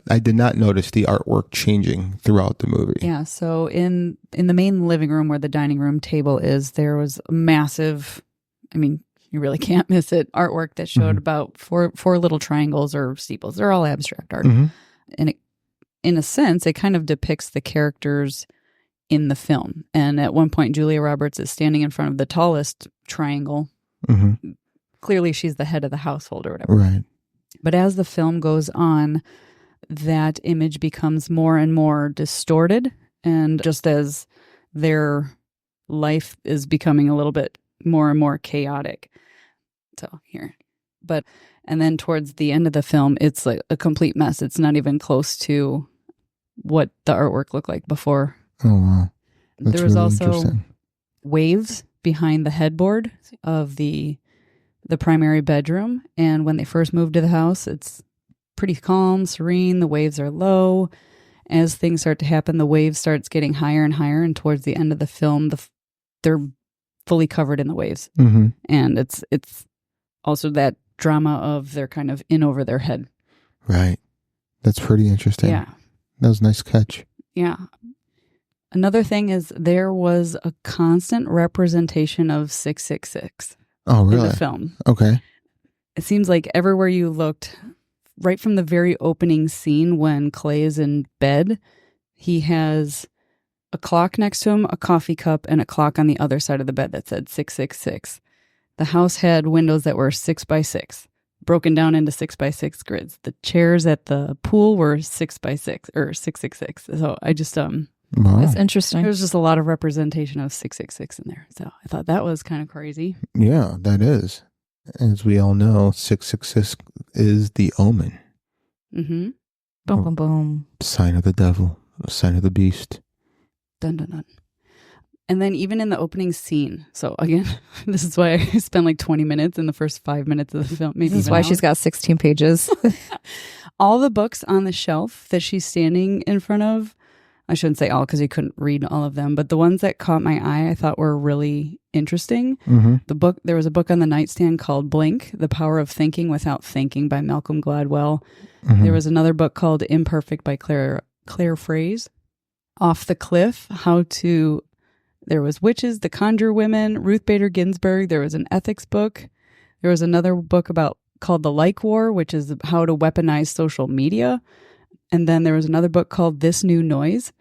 I did not notice the artwork changing throughout the movie. Yeah. So in the main living room where the dining room table is, there was a massive, you really can't miss it, artwork that showed about four little triangles or steeples. They're all abstract art. Mm-hmm. And in a sense, it kind of depicts the characters in the film. And at one point, Julia Roberts is standing in front of the tallest triangle. Mm-hmm. Clearly, she's the head of the household or whatever. Right. But as the film goes on, that image becomes more and more distorted. And just as their life is becoming a little bit more and more chaotic. So here. And then towards the end of the film, it's like a complete mess. It's not even close to what the artwork looked like before. Oh, wow. That's there was really also interesting. waves behind the headboard of the primary bedroom. And when they first moved to the house, it's pretty calm, serene. The waves are low. As things start to happen, the wave starts getting higher and higher. And towards the end of the film, they're fully covered in the waves. Mm-hmm. And it's also that drama of they're kind of in over their head. Right. That's pretty interesting. Yeah. That was a nice catch. Yeah. Another thing is there was a constant representation of 666 Oh, really? in the film. Okay. It seems like everywhere you looked, right from the very opening scene when Clay is in bed, he has a clock next to him, a coffee cup, and a clock on the other side of the bed that said 666. The house had windows that were 6x6, broken down into 6x6 grids. The chairs at the pool were 6x6 or 666. So I just Wow. That's interesting. there was just a lot of representation of 666 in there. So I thought that was kind of crazy. Yeah, that is. As we all know, 666 is the omen. Mm-hmm. Boom, boom, boom. Sign of the devil, sign of the beast. Dun dun dun. And then even in the opening scene. So again, this is why I spent like 20 minutes in the first 5 minutes of the film. Maybe This is why she's got 16 pages. all the books on the shelf that she's standing in front of. I shouldn't say all because you couldn't read all of them, but the ones that caught my eye I thought were really interesting. There was a book on the nightstand called Blink, The Power of Thinking Without Thinking by Malcolm Gladwell. There was another book called Imperfect by Claire Phrase. Off the Cliff, there was Witches, The Conjure Women, Ruth Bader Ginsburg. There was an ethics book. There was another book called The Like War, which is how to weaponize social media. And then there was another book called This New Noise.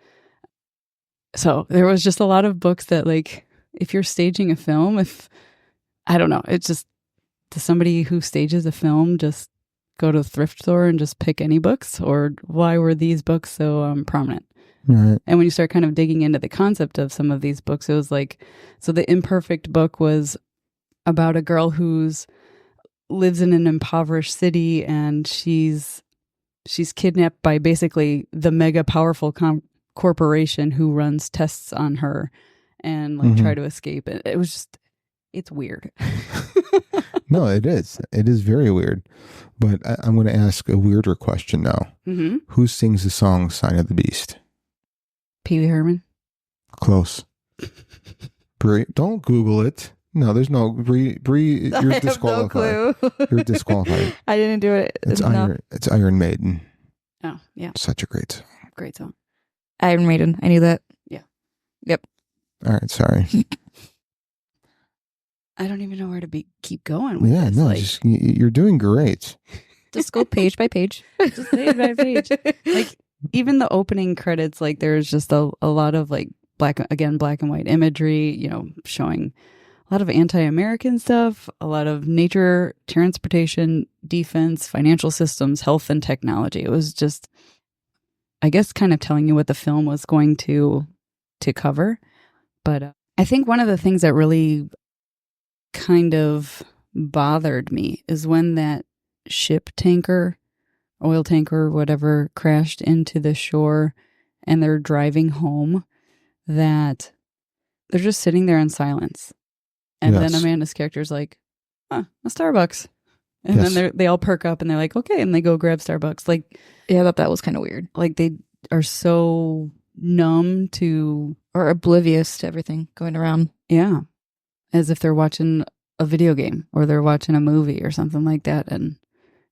So there was just a lot of books that, like, if you're staging a film, I don't know, it's just, does somebody who stages a film just go to a thrift store and just pick any books? Or why were these books so prominent? Right. And when you start kind of digging into the concept of some of these books, it was like, so the Imperfect book was about a girl who's lives in an impoverished city, and she's kidnapped by basically the mega powerful corporation who runs tests on her and like try to escape. It was just, it's weird. No, it is. It is very weird. But I'm going to ask a weirder question now. Who sings the song Sign of the Beast? Pee Wee Herman. Close. Bree, don't Google it. No, there's no Bree. You're disqualified. I have no clue. You're disqualified. I didn't do it. It's Iron Maiden. Oh, yeah. Such a great song. Great song. Iron Maiden. I knew that. Yeah. Yep. All right, sorry. I don't even know where to keep going with this. No, like, you're doing great. Just go page by page. Just page by page. Like, even the opening credits, like, there's just a lot of like black and white imagery, you know, showing a lot of anti-American stuff, a lot of nature, transportation, defense, financial systems, health, and technology. It was just, I guess, kind of telling you what the film was going to cover. But I think one of the things that really kind of bothered me is when that oil tanker, whatever, crashed into the shore and they're driving home, that they're just sitting there in silence. And then Amanda's character's like, a Starbucks. And then they all perk up and they're like, okay. And they go grab Starbucks. Like, yeah, I thought that was kind of weird. Like, they are so numb to, or oblivious to everything going around. Yeah. As if they're watching a video game or they're watching a movie or something like that. And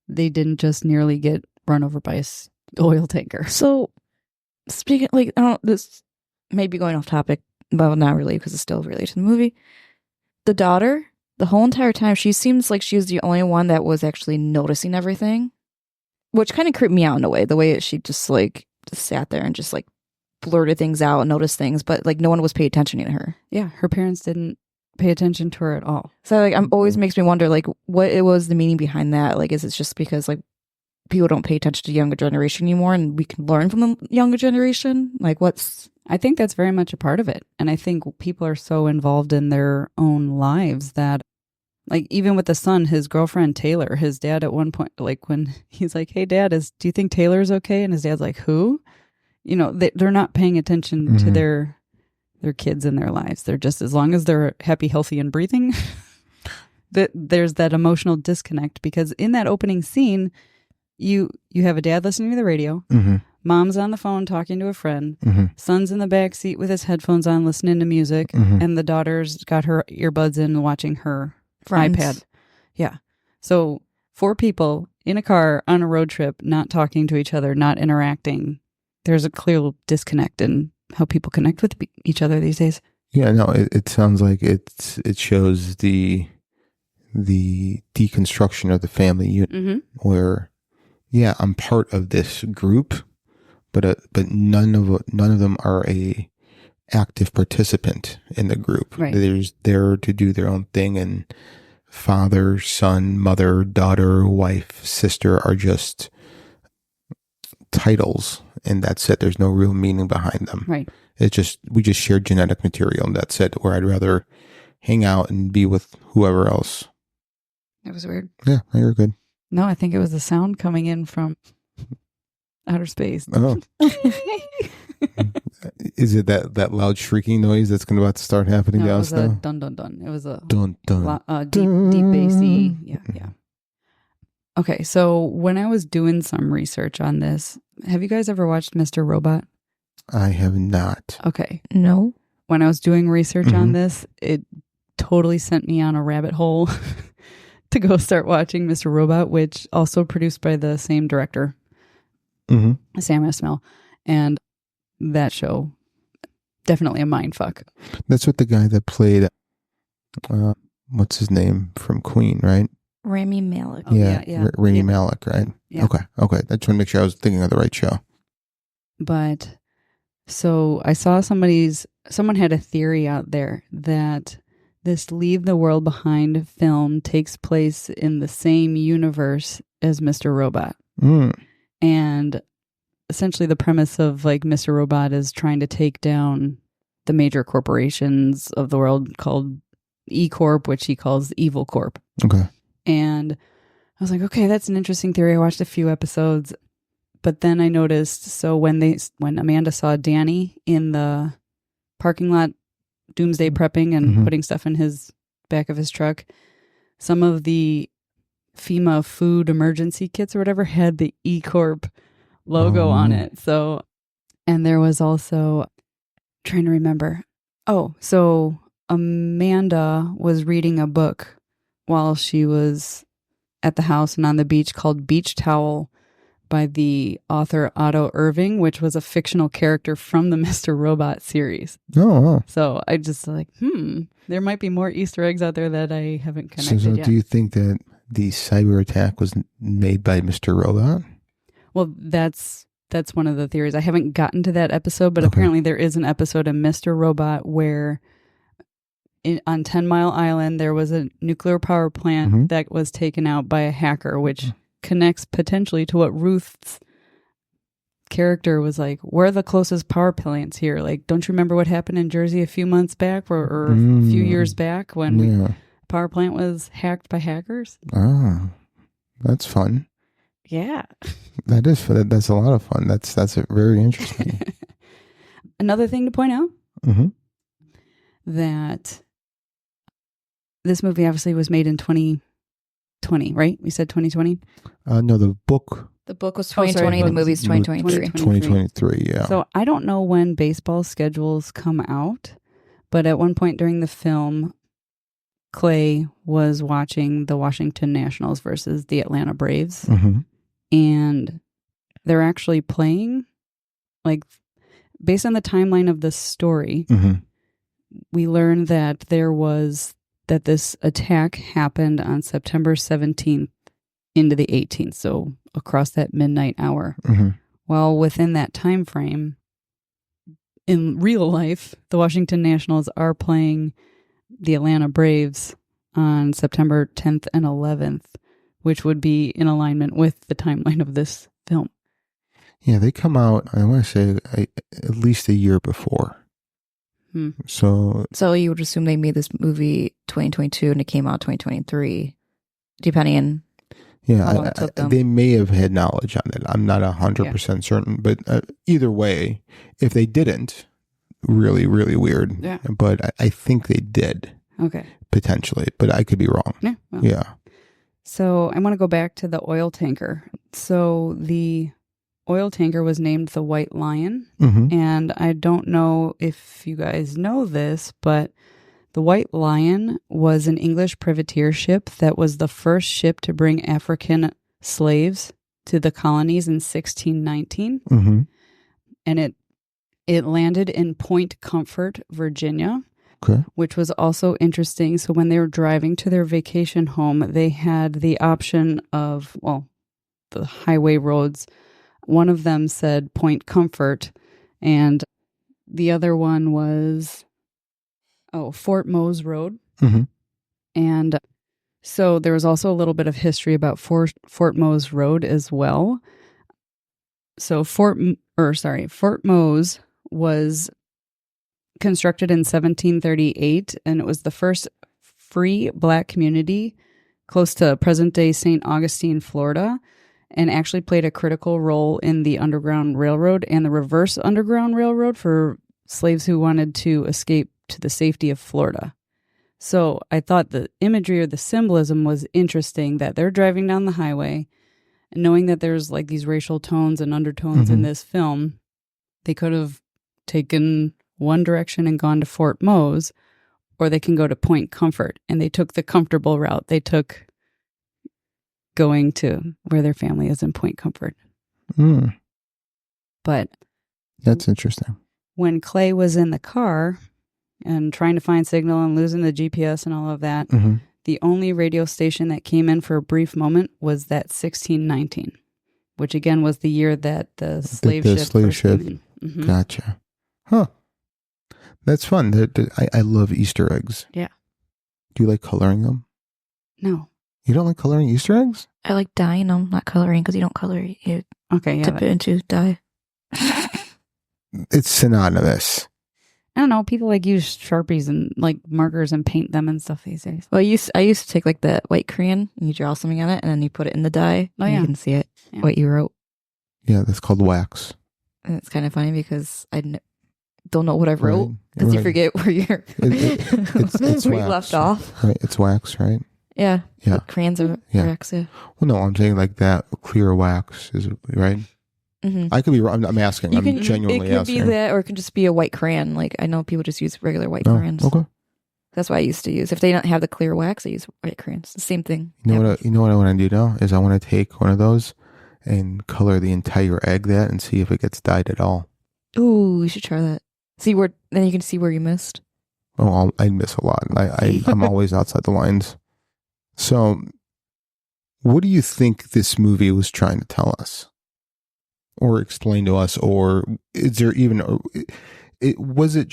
they didn't just nearly get run over by a oil tanker. So, speaking, like, this may be going off topic, but not really, because it's still related to the movie. The daughter, the whole entire time, she seems like she was the only one that was actually noticing everything, which kind of creeped me out in a way. The way she just sat there and just like blurted things out and noticed things, but like no one was paying attention to her. Yeah, her parents didn't pay attention to her at all. So like, always makes me wonder, like, what it was the meaning behind that. Like, is it just because like people don't pay attention to the younger generation anymore, and we can learn from the younger generation? Like, I think that's very much a part of it. And I think people are so involved in their own lives that, like, even with the son, his girlfriend, Taylor, his dad at one point, like, when he's like, hey, Dad, do you think Taylor's okay? And his dad's like, who? You know, they're not paying attention to their kids in their lives. They're just, as long as they're happy, healthy, and breathing, there's that emotional disconnect. Because in that opening scene, you have a dad listening to the radio. Mom's on the phone talking to a friend. Son's in the back seat with his headphones on listening to music. And the daughter's got her earbuds in watching her Friends. iPad. Yeah. So 4 people in a car on a road trip, not talking to each other, not interacting. There's a clear disconnect in how people connect with each other these days. Yeah, no, it sounds like it shows the deconstruction of the family unit, where, yeah, I'm part of this group, but none of them are a active participant in the group. Right. They're just there to do their own thing, and father, son, mother, daughter, wife, sister are just titles, and that's it. There's no real meaning behind them. Right. It's just, we just share genetic material, and that's it. Where I'd rather hang out and be with whoever else. It was weird. Yeah, you're good. No, I think it was the sound coming in from outer space. Oh. Is it that loud shrieking noise that's going to start happening No, to it us was a now? dun dun dun. It was a Dun, dun. deep bassy. Yeah. Okay, so when I was doing some research on this, have you guys ever watched Mr. Robot? I have not. Okay. No. When I was doing research on this, it totally sent me on a rabbit hole to go start watching Mr. Robot, which also produced by the same director, Sam Esmail. And that show, definitely a mind fuck. That's what the guy that played, what's his name from Queen, right? Rami Malek. Oh, yeah. Rami Malek, right? Yeah. Okay. I just want to make sure I was thinking of the right show. But so I saw someone had a theory out there that this Leave the World Behind film takes place in the same universe as Mr. Robot. And essentially the premise of like Mr. Robot is trying to take down the major corporations of the world called E Corp, which he calls Evil Corp. Okay. And I was like, okay, that's an interesting theory. I watched a few episodes, but then I noticed, so when Amanda saw Danny in the parking lot doomsday prepping and putting stuff in his back of his truck, some of the FEMA food emergency kits or whatever had the E Corp logo on it. So, and there was also, trying to remember. Oh, so Amanda was reading a book while she was at the house and on the beach called Beach Towel by the author Otto Irving, which was a fictional character from the Mr. Robot series. Oh, wow. So I just like, there might be more Easter eggs out there that I haven't connected So yet. do you think that the cyber attack was made by Mr. Robot? Well, that's one of the theories. I haven't gotten to that episode, but apparently there is an episode in Mr. Robot where on 10 Mile Island, there was a nuclear power plant that was taken out by a hacker, which connects potentially to what Ruth's character was like, where are the closest power plants here? Like, don't you remember what happened in Jersey a few months back or a few years back when the power plant was hacked by hackers? Ah, that's fun. Yeah. That is fun. That's a lot of fun. That's very interesting. Another thing to point out, that this movie obviously was made in 2020, right? We said 2020? No, the book. The book was 2020, the movie's 2023. 2023, yeah. So I don't know when baseball schedules come out, but at one point during the film, Clay was watching the Washington Nationals versus the Atlanta Braves. And they're actually playing, like, based on the timeline of the story, we learned that this attack happened on September 17th into the 18th, so across that midnight hour. Well, within that time frame, in real life, the Washington Nationals are playing the Atlanta Braves on September 10th and 11th, which would be in alignment with the timeline of this film. Yeah, they come out, I want to say, at least a year before. So you would assume they made this movie 2022 and it came out 2023, depending on how long it took them. They may have had knowledge on it. I'm not 100% certain, but either way, if they didn't, really, really weird. Yeah. But I think they did. Okay. Potentially, but I could be wrong. Yeah. Well. Yeah. So I want to go back to the oil tanker. So the oil tanker was named the White Lion. And I don't know if you guys know this, but the White Lion was an English privateer ship that was the first ship to bring African slaves to the colonies in 1619. And it landed in Point Comfort, Virginia. Which was also interesting. So when they were driving to their vacation home, they had the option of, the highway roads. One of them said Point Comfort, and the other one was, Fort Mose Road. And so there was also a little bit of history about Fort Mose Road as well. So Fort Mose was constructed in 1738, and it was the first free Black community close to present-day St. Augustine, Florida. and actually played a critical role in the Underground Railroad and the reverse Underground Railroad for slaves who wanted to escape to the safety of Florida. So I thought the imagery or the symbolism was interesting, that they're driving down the highway and knowing that there's like these racial tones and undertones in this film. They could have taken one direction and gone to Fort Mose, or they can go to Point Comfort, and they took the comfortable route. They took going to where their family is in Point Comfort. But that's interesting. When Clay was in the car and trying to find signal and losing the GPS and all of that, the only radio station that came in for a brief moment was that 1619, which again was the year that the slave ship came in. Gotcha. Huh. That's fun. I love Easter eggs. Yeah. Do you like coloring them? No. You don't like coloring Easter eggs? I like dyeing them, not coloring, because you don't color it. You dip it into dye. It's synonymous. I don't know. People like use Sharpies and like markers and paint them and stuff these days. Well, I used to take like the white crayon and you draw something on it and then you put it in the dye. Oh, and yeah. You can see it, what you wrote. Yeah, that's called wax. And it's kind of funny because don't know what I wrote because you forget where you're it's where you wax. left off. Right, it's wax, right? Yeah. Yeah. Like crayons are wax, yeah. Well, no, I'm saying like that clear wax is right. I could be wrong. I'm asking. I'm genuinely asking. It could be that, or it could just be a white crayon. Like I know people just use regular white crayons. Okay. That's what I used to use. If they don't have the clear wax, I use white crayons. The same thing. You know what I want to do now is I want to take one of those and color the entire egg and see if it gets dyed at all. Ooh, you should try that. Then you can see where you missed. Oh, I miss a lot. I'm always outside the lines. So, what do you think this movie was trying to tell us? Or explain to us, or is there even? Is it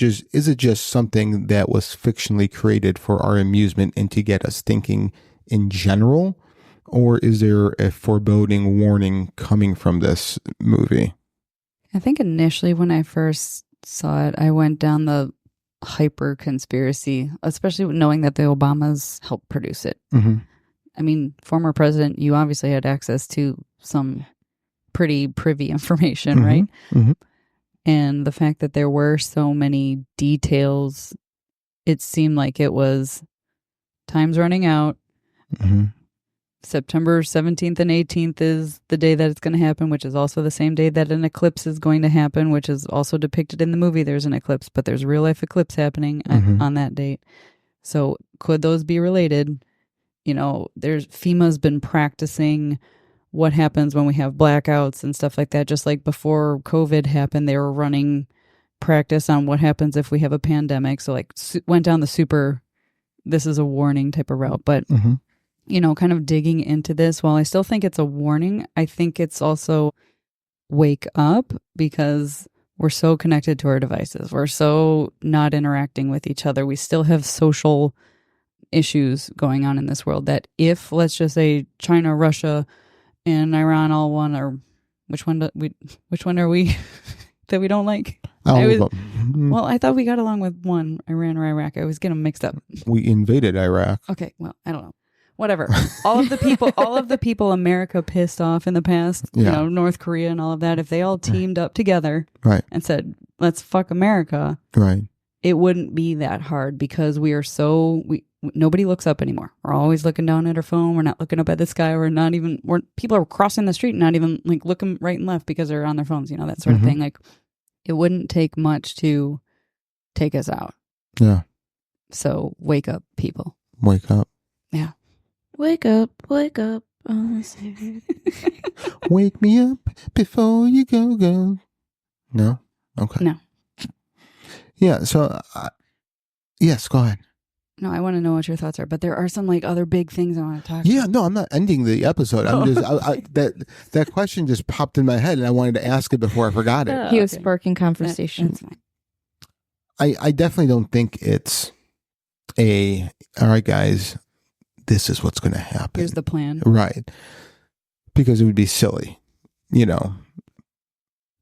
just something that was fictionally created for our amusement and to get us thinking in general, or is there a foreboding warning coming from this movie? I think initially when I first saw it, I went down the hyper conspiracy, especially knowing that the Obamas helped produce it. I mean, former president, you obviously had access to some pretty privy information, right? And the fact that there were so many details, it seemed like it was time's running out. September 17th and 18th is the day that it's going to happen, which is also the same day that an eclipse is going to happen, which is also depicted in the movie. There's an eclipse, but there's a real life eclipse happening on that date. So could those be related? You know, FEMA's been practicing what happens when we have blackouts and stuff like that. Just like before COVID happened, they were running practice on what happens if we have a pandemic. So like went down the super, this is a warning type of route. But, you know, kind of digging into this, while I still think it's a warning, I think it's also wake up, because we're so connected to our devices. We're so not interacting with each other. We still have social issues going on in this world that if, let's just say, China, Russia, and Iran all won, or which one are we that we don't like? Well, I thought we got along with one, Iran or Iraq. I always get them mixed up. We invaded Iraq. Okay, well, I don't know. Whatever. all of the people America pissed off in the past, you know, North Korea and all of that, if they all teamed up together and said, let's fuck America, it wouldn't be that hard, because nobody looks up anymore. We're always looking down at our phone. We're not looking up at the sky. People are crossing the street, not even like looking right and left because they're on their phones, you know, that sort of thing. Like, it wouldn't take much to take us out. Yeah. So wake up, people. Wake up. Yeah. Wake up, wake up. Wake me up before you go. No? Okay. No. Yeah, so, yes, go ahead. No, I want to know what your thoughts are, but there are some like other big things I want to talk about. Yeah, no, I'm not ending the episode. I'm just that question just popped in my head, and I wanted to ask it before I forgot it. He was sparking conversation. That's fine. I definitely don't think it's all right, guys, this is what's going to happen. Here's the plan. Right. Because it would be silly, you know.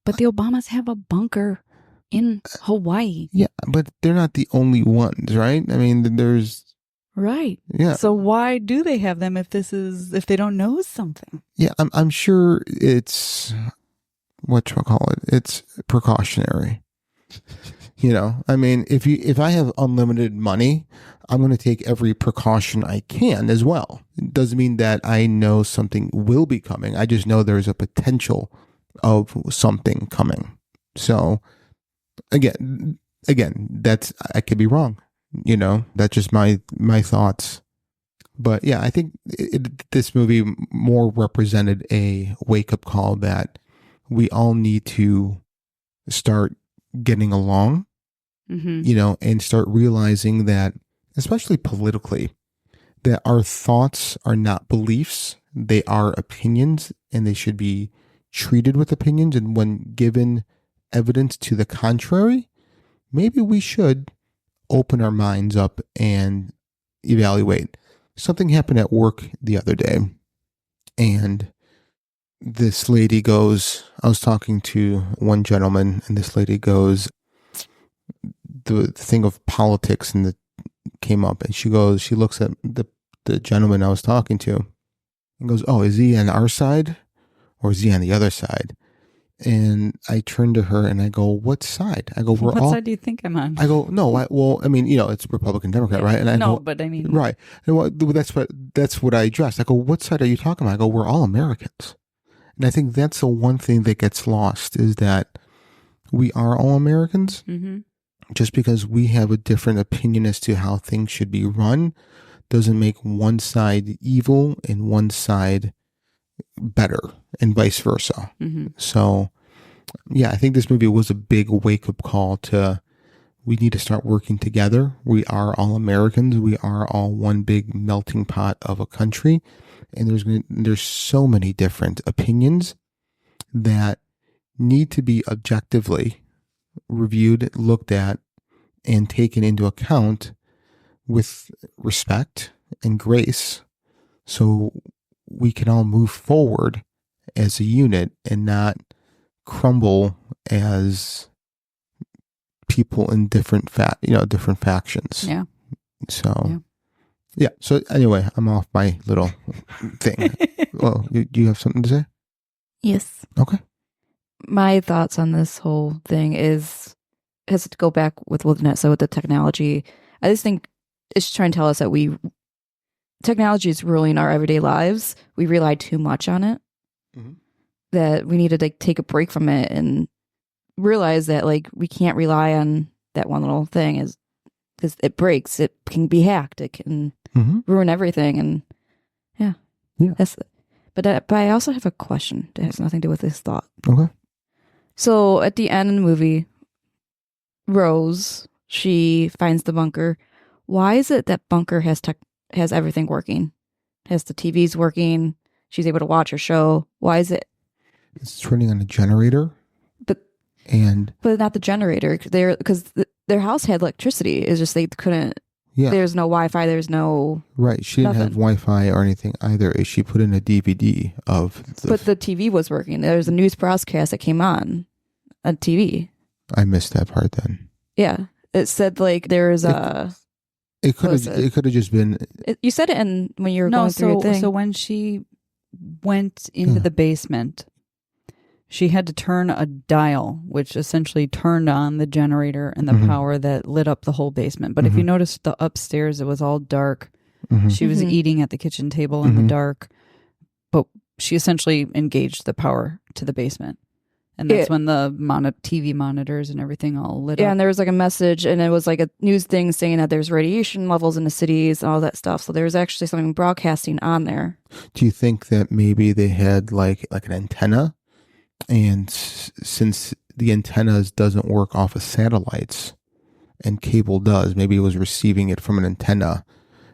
But the Obamas have a bunker in Hawaii. Yeah, but they're not the only ones, right? I mean, there's Right. Yeah. So why do they have them if they don't know something? Yeah, I'm sure it's it's precautionary. I mean, if I have unlimited money, I'm going to take every precaution I can as well. It doesn't mean that I know something will be coming. I just know there's a potential of something coming. So again, I could be wrong. That's just my thoughts. But yeah, I think this movie more represented a wake-up call that we all need to start getting along, and start realizing that, especially politically, that our thoughts are not beliefs. They are opinions, and they should be treated with opinions. And when given evidence to the contrary, maybe we should open our minds up and evaluate. Something happened at work the other day, and this lady goes, I was talking to one gentleman, and this lady goes, the thing of politics came up, and she looks at the gentleman I was talking to and goes, "Oh, is he on our side or is he on the other side?" And I turned to her and I go, "What side?" I go, "What side do you think I'm on?" I go, "No, it's Republican, Democrat, right?" And I go, but I mean, right. And that's what I addressed. I go, "What side are you talking about?" I go, "We're all Americans." And I think that's the one thing that gets lost, is that we are all Americans. Mm-hmm. Just because we have a different opinion as to how things should be run doesn't make one side evil and one side better, and vice versa. Mm-hmm. So, yeah, I think this movie was a big wake-up call to, we need to start working together. We are all Americans. We are all one big melting pot of a country. And there's so many different opinions that need to be objectively reviewed, looked at, and taken into account with respect and grace, so we can all move forward as a unit and not crumble as people in different factions. Yeah. So, yeah. So anyway, I'm off my little thing. Well, do you have something to say? Yes. Okay. My thoughts on this whole thing has to go back with what Lynette said with the technology. I just think it's trying to tell us that technology is ruling our everyday lives. We rely too much on it. Mm-hmm. That we need to take a break from it and realize that we can't rely on that one little thing, because it breaks. It can be hacked. It can ruin everything. And yeah. But I also have a question that has nothing to do with this thought. Okay. So at the end of the movie, Rose, she finds the bunker. Why is it that bunker has everything working? Has the TVs working? She's able to watch her show. Why is it? It's running on a generator. But not the generator. Because their house had electricity. It's just they couldn't. Yeah. There's no Wi-Fi. There's no. Right. She didn't have Wi-Fi or anything either. She put in a DVD of. But the TV was working. There was a news broadcast that came on TV. I missed that part then. Yeah. It said there's a. It could have just been. You said it when you were going through your thing. So when she went into the basement, she had to turn a dial, which essentially turned on the generator and the power that lit up the whole basement. But if you noticed the upstairs, it was all dark. She was eating at the kitchen table in the dark, but she essentially engaged the power to the basement. And that's when the TV monitors and everything all lit up. Yeah, and there was a message, and it was a news thing saying that there's radiation levels in the cities and all that stuff. So there was actually something broadcasting on there. Do you think that maybe they had like an antenna? And since the antennas doesn't work off of satellites and cable does, maybe it was receiving it from an antenna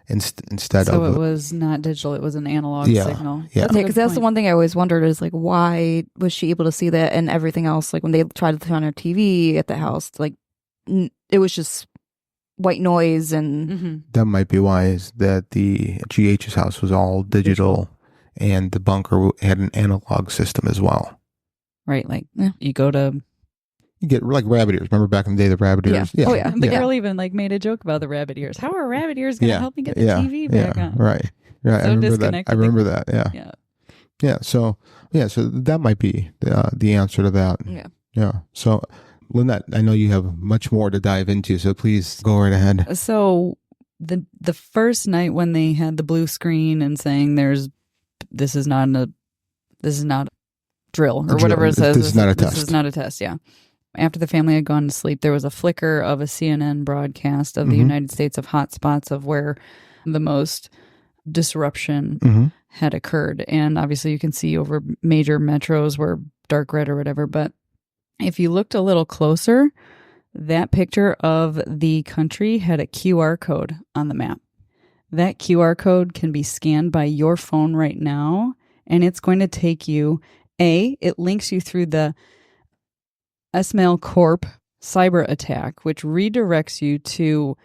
instead of. So it was not digital; it was an analog signal. Yeah, because that's the one thing I always wondered is why was she able to see that and everything else? When they tried to turn on her TV at the house, it was just white noise, and that might be why is that the GH's house was all digital, and the bunker had an analog system as well. Right, you go to You get like rabbit ears. Remember back in the day, the rabbit ears? Yeah. Oh, yeah. The girl even like made a joke about the rabbit ears. How are rabbit ears going to help me get the TV back on? Right. Yeah, So I remember that. disconnected. I remember that. Yeah. Yeah. Yeah. So that might be the answer to that. Yeah. Yeah. So, Lynette, I know you have much more to dive into, so please go right ahead. So the first night when they had the blue screen and saying this is not a drill or whatever it says. This is not a test. This is not a test. Yeah. After the family had gone to sleep, there was a flicker of a CNN broadcast of the United States of hotspots of where the most disruption had occurred. And obviously you can see over major metros were dark red or whatever. But if you looked a little closer, that picture of the country had a QR code on the map. That QR code can be scanned by your phone right now, and it's going to take you, it links you through the SML Corp cyber attack, which redirects you to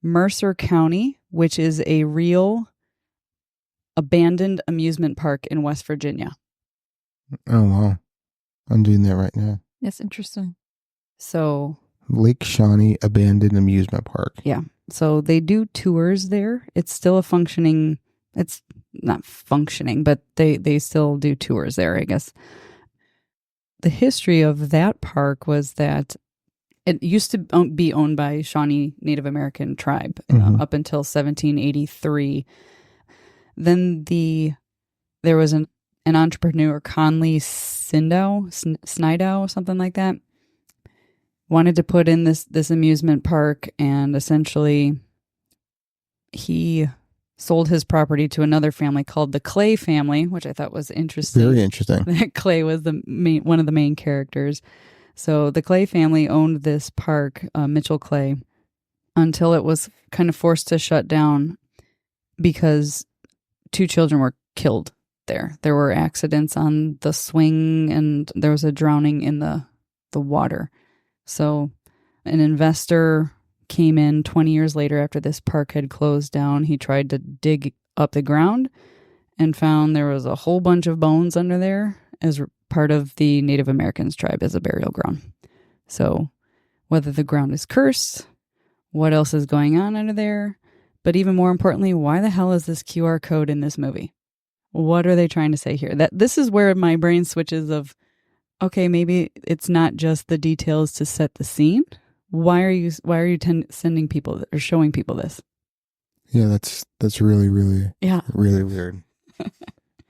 Mercer County, which is a real abandoned amusement park in West Virginia. Oh, wow. I'm doing that right now. That's interesting. So Lake Shawnee Abandoned Amusement Park. yeah. So they do tours there. It's still it's not functioning, but they still do tours there, I guess. The history of that park was that it used to be owned by Shawnee Native American tribe up until 1783. Then there was an entrepreneur, Conley Snidow, something like that, wanted to put in this amusement park, and essentially he sold his property to another family called the Clay family, which I thought was interesting. Very interesting. That Clay was one of the main characters. So the Clay family owned this park, Mitchell Clay, until it was kind of forced to shut down because 2 children were killed there. There were accidents on the swing, and there was a drowning in the water. So an investor came in 20 years later after this park had closed down. He tried to dig up the ground and found there was a whole bunch of bones under there as part of the Native Americans tribe as a burial ground. So whether the ground is cursed, what else is going on under there, but even more importantly, why the hell is this QR code in this movie? What are they trying to say here? This is where my brain switches of, okay, maybe it's not just the details to set the scene. Why are you sending people or showing people this? Yeah, that's really, really, really weird.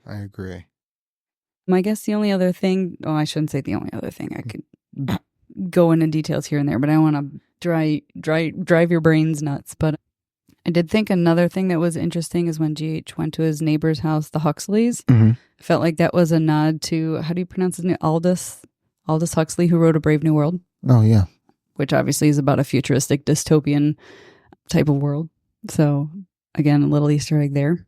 I agree. I guess the only other thing, I shouldn't say the only other thing. I could go into details here and there, but I want to drive your brains nuts. But I did think another thing that was interesting is when GH went to his neighbor's house, the Huxleys. I felt like that was a nod to, how do you pronounce his name? Aldous Huxley, who wrote A Brave New World. Oh, yeah. Which obviously is about a futuristic dystopian type of world. So again, a little Easter egg there.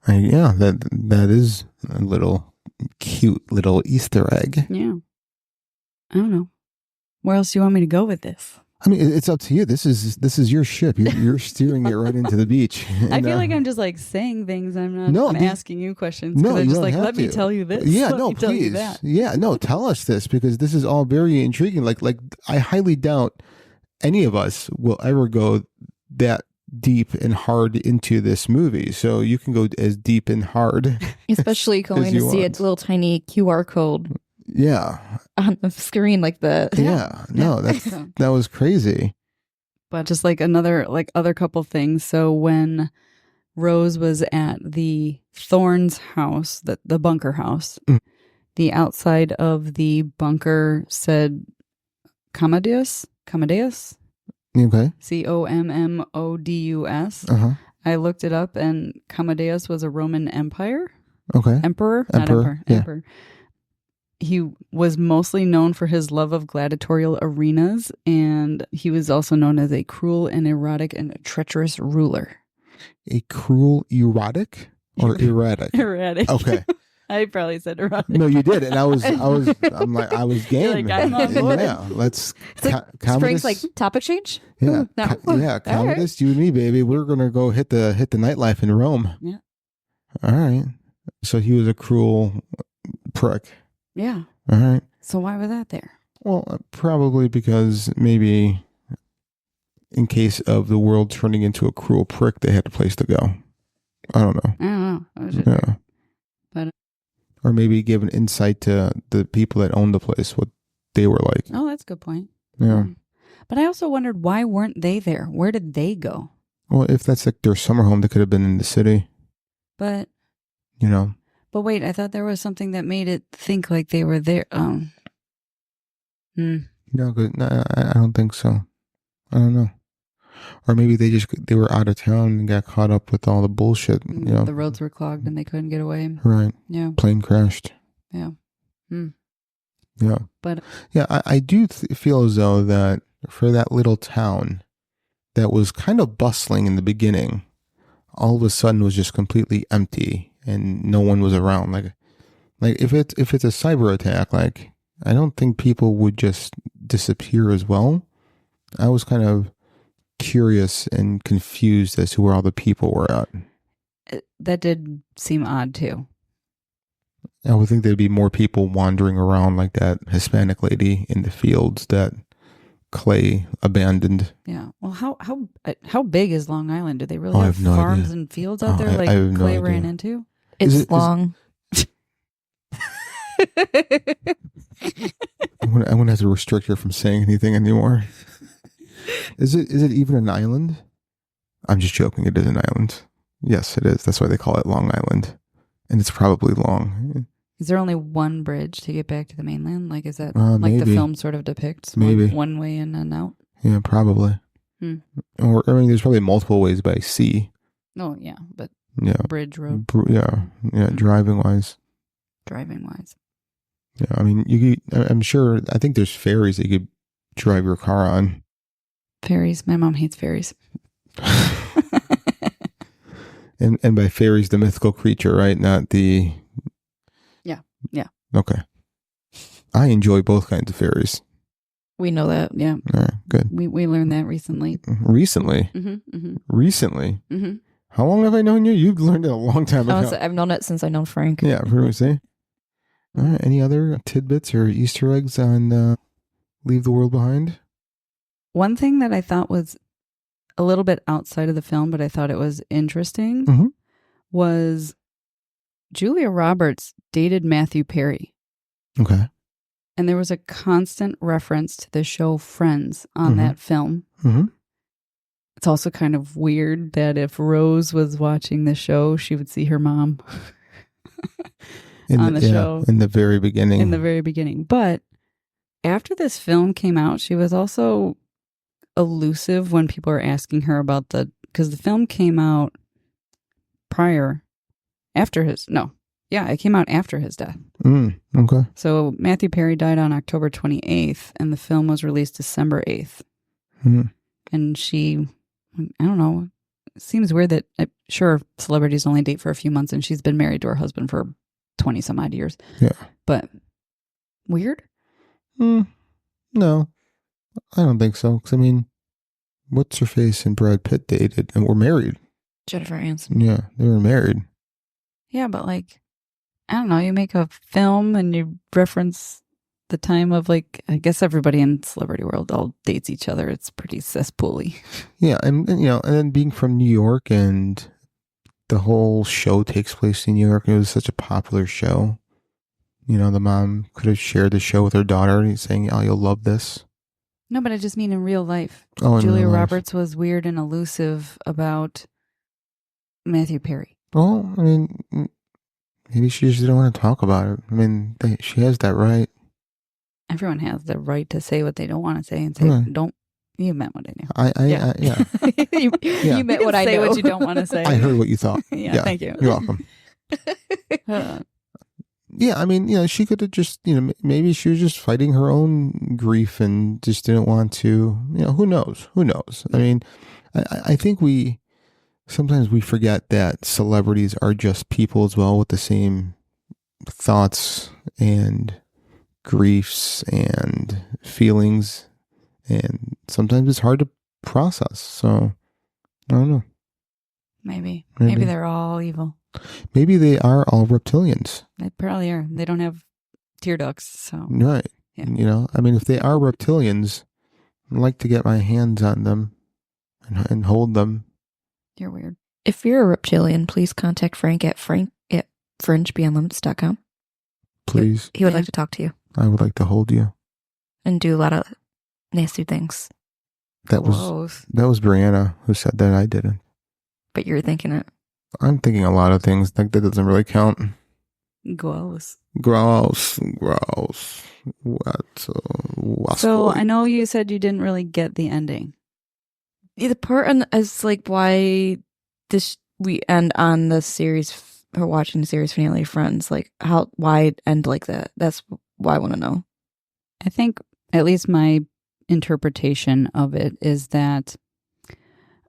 Yeah, that is a little cute little Easter egg. Yeah. I don't know. Where else do you want me to go with this? I mean, it's up to you. This is your ship. You're steering it right into the beach. I feel like I'm just like saying things. I'm not asking you questions. No, I'm just like, let me tell you this. Yeah, let me please. Tell you that. Yeah, no, tell us this because this is all very intriguing. Like I highly doubt any of us will ever go that deep and hard into this movie. So you can go as deep and hard, especially going to see its little tiny QR code. Yeah. On the screen like that. Yeah. No, that was crazy. But just like other couple things. So when Rose was at the Thorns house, the bunker house, the outside of the bunker said Commodus. Okay. Commodus. I looked it up, and Commodus was a Roman Empire. Okay. Emperor. Not emperor. Yeah. Emperor. He was mostly known for his love of gladiatorial arenas, and he was also known as a cruel and erotic and treacherous ruler. A cruel, erotic, or erratic? Erratic. Okay. I probably said erotic. No, you did, and I was game. I'm on board. Yeah, let's. Spring's like topic change. Yeah, Commodus, you and me, baby. We're gonna go hit the nightlife in Rome. Yeah. All right. So he was a cruel prick. Yeah. All right. So why was that there? Well, probably because maybe in case of the world turning into a cruel prick, they had a place to go. I don't know. I don't know. I was just, Yeah. But Or maybe give an insight to the people that owned the place, what they were like. oh, that's a good point. Yeah. But I also wondered, why weren't they there? Where did they go? Well, if that's like their summer home, they could have been in the city. But But wait, I thought there was something that made it think like they were there. No, good. No, I don't think so. I don't know. Or maybe they were out of town and got caught up with all the bullshit. The roads were clogged and they couldn't get away. Right. Yeah. Plane crashed. Yeah. Yeah. But yeah, I do feel as though that for that little town that was kind of bustling in the beginning, all of a sudden was just completely empty and no one was around. Like if it's a cyber attack, like I don't think people would just disappear as well. I was kind of curious and confused as to where all the people were at. that did seem odd too. I would think there'd be more people wandering around like that Hispanic lady in the fields that Clay abandoned. Yeah. Well, how big is Long Island? Do they really I have have no farms idea. and fields out there I like have no Clay idea. ran into? It's long. I'm gonna have to restrict her from saying anything anymore. Is it even an island? I'm just joking. It is an island. Yes, it is. That's why they call it Long Island, and it's probably long. Is there only one bridge to get back to the mainland? Like, is that like Maybe. the film sort of depicts? Maybe. One way in and out? Yeah, probably. Or I mean, there's probably multiple ways by sea. Oh, yeah. But Yeah. bridge road, Yeah. Driving wise. driving wise. Yeah. I mean, I'm sure. I think there's ferries that you could drive your car on. Ferries. My mom hates ferries. And by fairies, the mythical creature, right? Not the. Yeah. Okay. I enjoy both kinds of fairies. We know that. Yeah. All right, good. We learned that recently. Recently? Recently? How long have I known you? You've learned it a long time ago. I've known it since I know Frank. Yeah, pretty much say. All right, any other tidbits or Easter eggs on Leave the World Behind? One thing that I thought was a little bit outside of the film, but I thought it was interesting, Mhm. was Julia Roberts dated Matthew Perry. Okay. And there was a constant reference to the show Friends on that film. Mm-hmm. It's also kind of weird that if Rose was watching the show, she would see her mom on the show. In the very beginning. In the very beginning. But after this film came out, she was also elusive when people were asking her about because the film came out it came out after his death. Okay. So Matthew Perry died on October 28th, and the film was released December 8th. And she, I don't know, it seems weird that, sure, celebrities only date for a few months, and she's been married to her husband for 20 some odd years. Yeah. But weird? No, I don't think so. Because, I mean, what's her face and Brad Pitt dated and were married? Jennifer Aniston. Yeah, they were married. Yeah, but like, I don't know, you make a film and you reference the time of like, I guess everybody in celebrity world all dates each other. It's pretty cesspool-y. Yeah, and then being from New York and the whole show takes place in New York. It was such a popular show. The mom could have shared the show with her daughter and saying, "Oh, you'll love this." No, but I just mean in real life. Oh, Julia Roberts was weird and elusive about Matthew Perry. Well, I mean, maybe she just didn't want to talk about it. I mean, she has that right. Everyone has the right to say what they don't want to say and say, "Don't." You meant what I knew. Yeah. You meant what I say know. what you don't want to say. I heard what you thought. Yeah, thank you. You're welcome. Yeah, I mean, she could have just, maybe she was just fighting her own grief and just didn't want to, who knows? Who knows? I mean, I think sometimes we forget that celebrities are just people as well with the same thoughts and griefs and feelings. And sometimes it's hard to process. So, I don't know. Maybe they're all evil. Maybe they are all reptilians. They probably are. They don't have tear ducts, so. Right. Yeah. You know, I mean, if they are reptilians, I'd like to get my hands on them and hold them. You're weird. If you're a reptilian, please contact Frank at fringebeyondlimits.com. Please. He would like to talk to you I would like to hold you. and do a lot of nasty things. That was Brianna who said that. I didn't. But you're thinking it. I'm thinking a lot of things. Like, that doesn't really count. Gross. Gross. What? So I know you said you didn't really get the ending. The part is like why we end on the series or watching the series finale of Friends. Like why end like that? That's why I want to know. I think at least my interpretation of it is that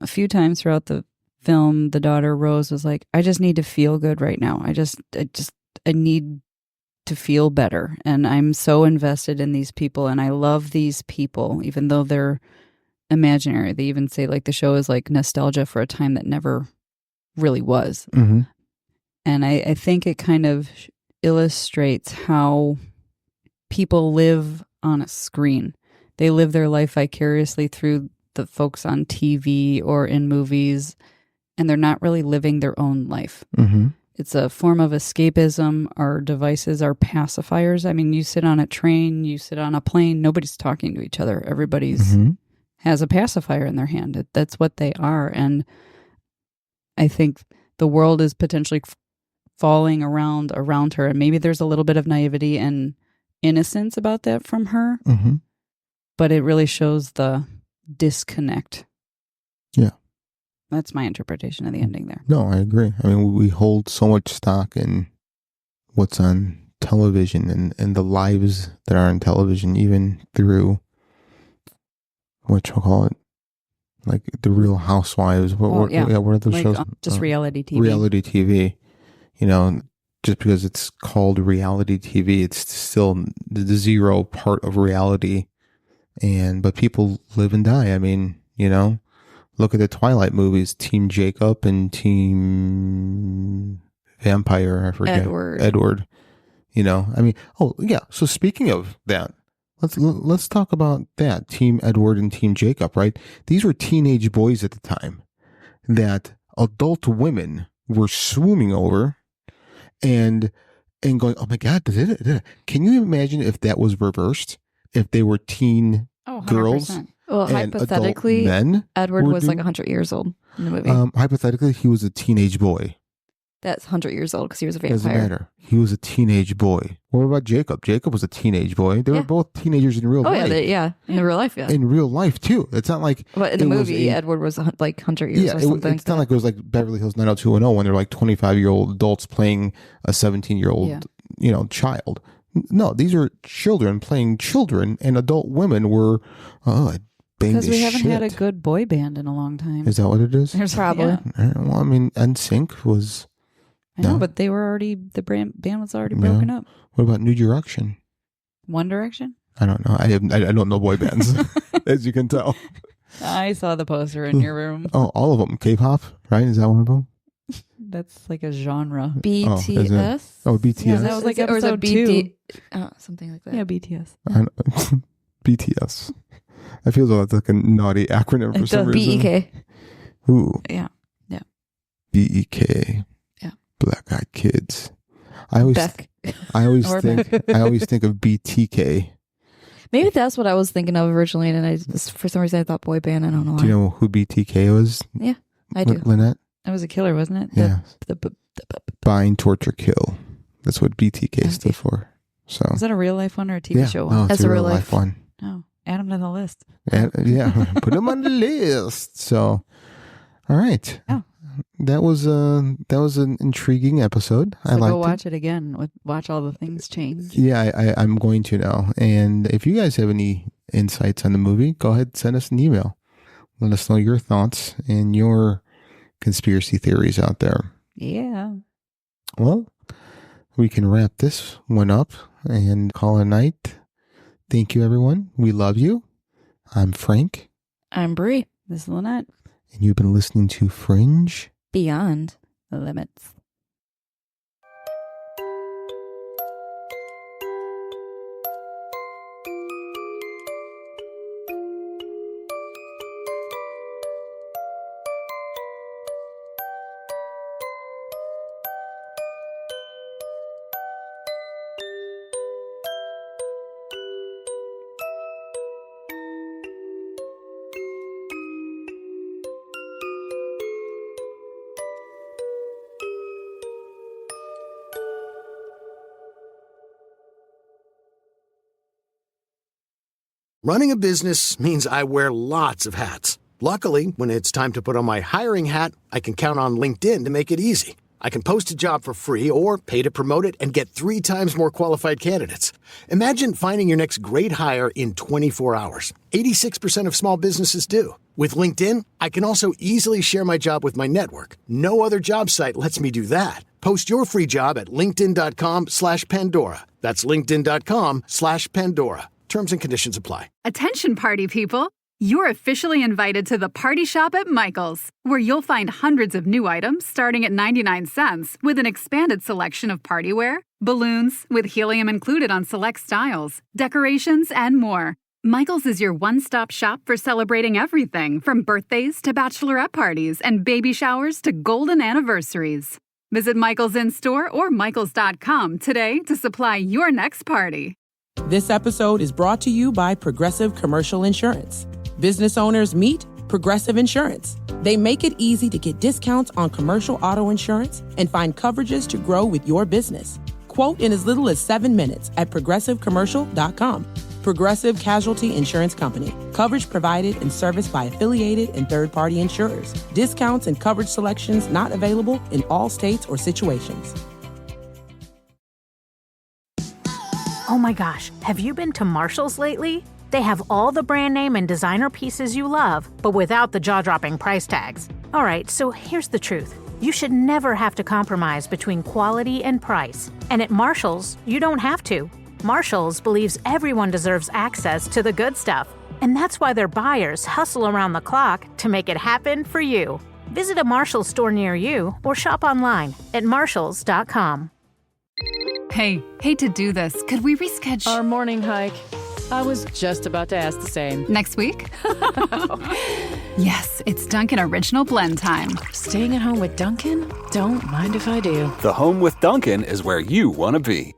a few times throughout the film, the daughter Rose was like, I just need to feel good right now. I need to feel better. And I'm so invested in these people and I love these people, even though they're imaginary. They even say like the show is like nostalgia for a time that never really was. Mm-hmm. And I think it kind of illustrates how people live on a screen. They live their life vicariously through the folks on TV or in movies, and they're not really living their own life. Mm-hmm. It's a form of escapism. Our devices are pacifiers. I mean, you sit on a train, you sit on a plane, nobody's talking to each other. Everybody's has a pacifier in their hand. That's what they are. And I think the world is potentially falling around her. And maybe there's a little bit of naivety and innocence about that from her. Mm-hmm. But it really shows the disconnect. Yeah. That's my interpretation of the ending there. No, I agree. I mean, we hold so much stock in what's on television and the lives that are on television, even through what you call it, like the Real Housewives. What are those like, shows? Just reality TV. Reality TV. You know, just because it's called reality TV, it's still the zero part of reality. But people live and die. I mean, you know, look at the Twilight movies, Team Jacob and Team Vampire. I forget. Edward. You know, I mean, oh yeah. So speaking of that, let's talk about that, Team Edward and Team Jacob, right? These were teenage boys at the time that adult women were swooning over and going, oh my God, did it. Can you imagine if that was reversed? If they were teen girls? Well, hypothetically, Edward was like 100 years old in the movie. Hypothetically, he was a teenage boy. That's 100 years old because he was a vampire. Doesn't matter. He was a teenage boy. What about Jacob? Jacob was a teenage boy. They were both teenagers in real life. In real life, yeah. In real life, too. It's not like... But in the movie, Edward was like 100 years or something. It's not like it was like Beverly Hills 90210 when they're like 25-year-old adults playing a 17-year-old child. No, these are children playing children, and adult women were... Because we haven't had a good boy band in a long time. Is that what it is? There's probably. Yeah. Well, I mean, NSYNC was... I know, but they were already, the band was already broken up. What about New Direction? One Direction? I don't know. I don't know boy bands, as you can tell. I saw the poster in your room. Oh, all of them. K-pop, right? Is that one of them? That's like a genre. BTS? Oh, BTS. Yeah, that was like episode 2. Something like that. Yeah, BTS. BTS. I feel like that's like a naughty acronym for some reason. BEK. Ooh. Yeah. BEK. Yeah. Black Eyed Kids. I always think of BTK. Maybe that's what I was thinking of originally, and for some reason I thought boy band. I don't know why. Do you know who BTK was? Yeah, I do. Lynette? That was a killer, wasn't it? Yeah. Bind, torture, kill. That's what BTK stood for. So is that a real life one or a TV show one? No, it's a real life one. Oh, add them to the list. Put them on the list. So, all right. Oh. That was an intriguing episode. So I liked go watch it again. Watch all the things change. Yeah, I'm going to now. And if you guys have any insights on the movie, go ahead and send us an email. Let us know your thoughts and your conspiracy theories out there. Yeah. Well, we can wrap this one up and call it a night. Thank you, everyone. We love you. I'm Frank. I'm Bree. This is Lynette. And you've been listening to Fringe Beyond Limits. Running a business means I wear lots of hats. Luckily, when it's time to put on my hiring hat, I can count on LinkedIn to make it easy. I can post a job for free or pay to promote it and get 3 times more qualified candidates. Imagine finding your next great hire in 24 hours. 86% of small businesses do. With LinkedIn, I can also easily share my job with my network. No other job site lets me do that. Post your free job at linkedin.com/Pandora. That's linkedin.com/Pandora. Terms and conditions apply. Attention party people! You're officially invited to the party shop at Michael's, where you'll find hundreds of new items starting at 99 cents with an expanded selection of party wear, balloons with helium included on select styles, decorations, and more. Michael's is your one-stop shop for celebrating everything from birthdays to bachelorette parties and baby showers to golden anniversaries. Visit Michael's in-store or michaels.com today to supply your next party. This episode is brought to you by Progressive Commercial Insurance. Business owners meet Progressive Insurance. They make it easy to get discounts on commercial auto insurance and find coverages to grow with your business. Quote in as little as 7 minutes at progressivecommercial.com. Progressive Casualty Insurance Company. Coverage provided and serviced by affiliated and third-party insurers. Discounts and coverage selections not available in all states or situations. Oh my gosh, have you been to Marshall's lately? They have all the brand name and designer pieces you love, but without the jaw-dropping price tags. All right, so here's the truth. You should never have to compromise between quality and price. And at Marshall's, you don't have to. Marshall's believes everyone deserves access to the good stuff. And that's why their buyers hustle around the clock to make it happen for you. Visit a Marshall's store near you or shop online at marshalls.com. Hey, hate to do this. Could we reschedule Our morning hike. I was just about to ask the same. next week? Yes, it's Dunkin' Original Blend time. Staying at home with Dunkin'? Don't mind if I do. The home with Dunkin' is where you want to be.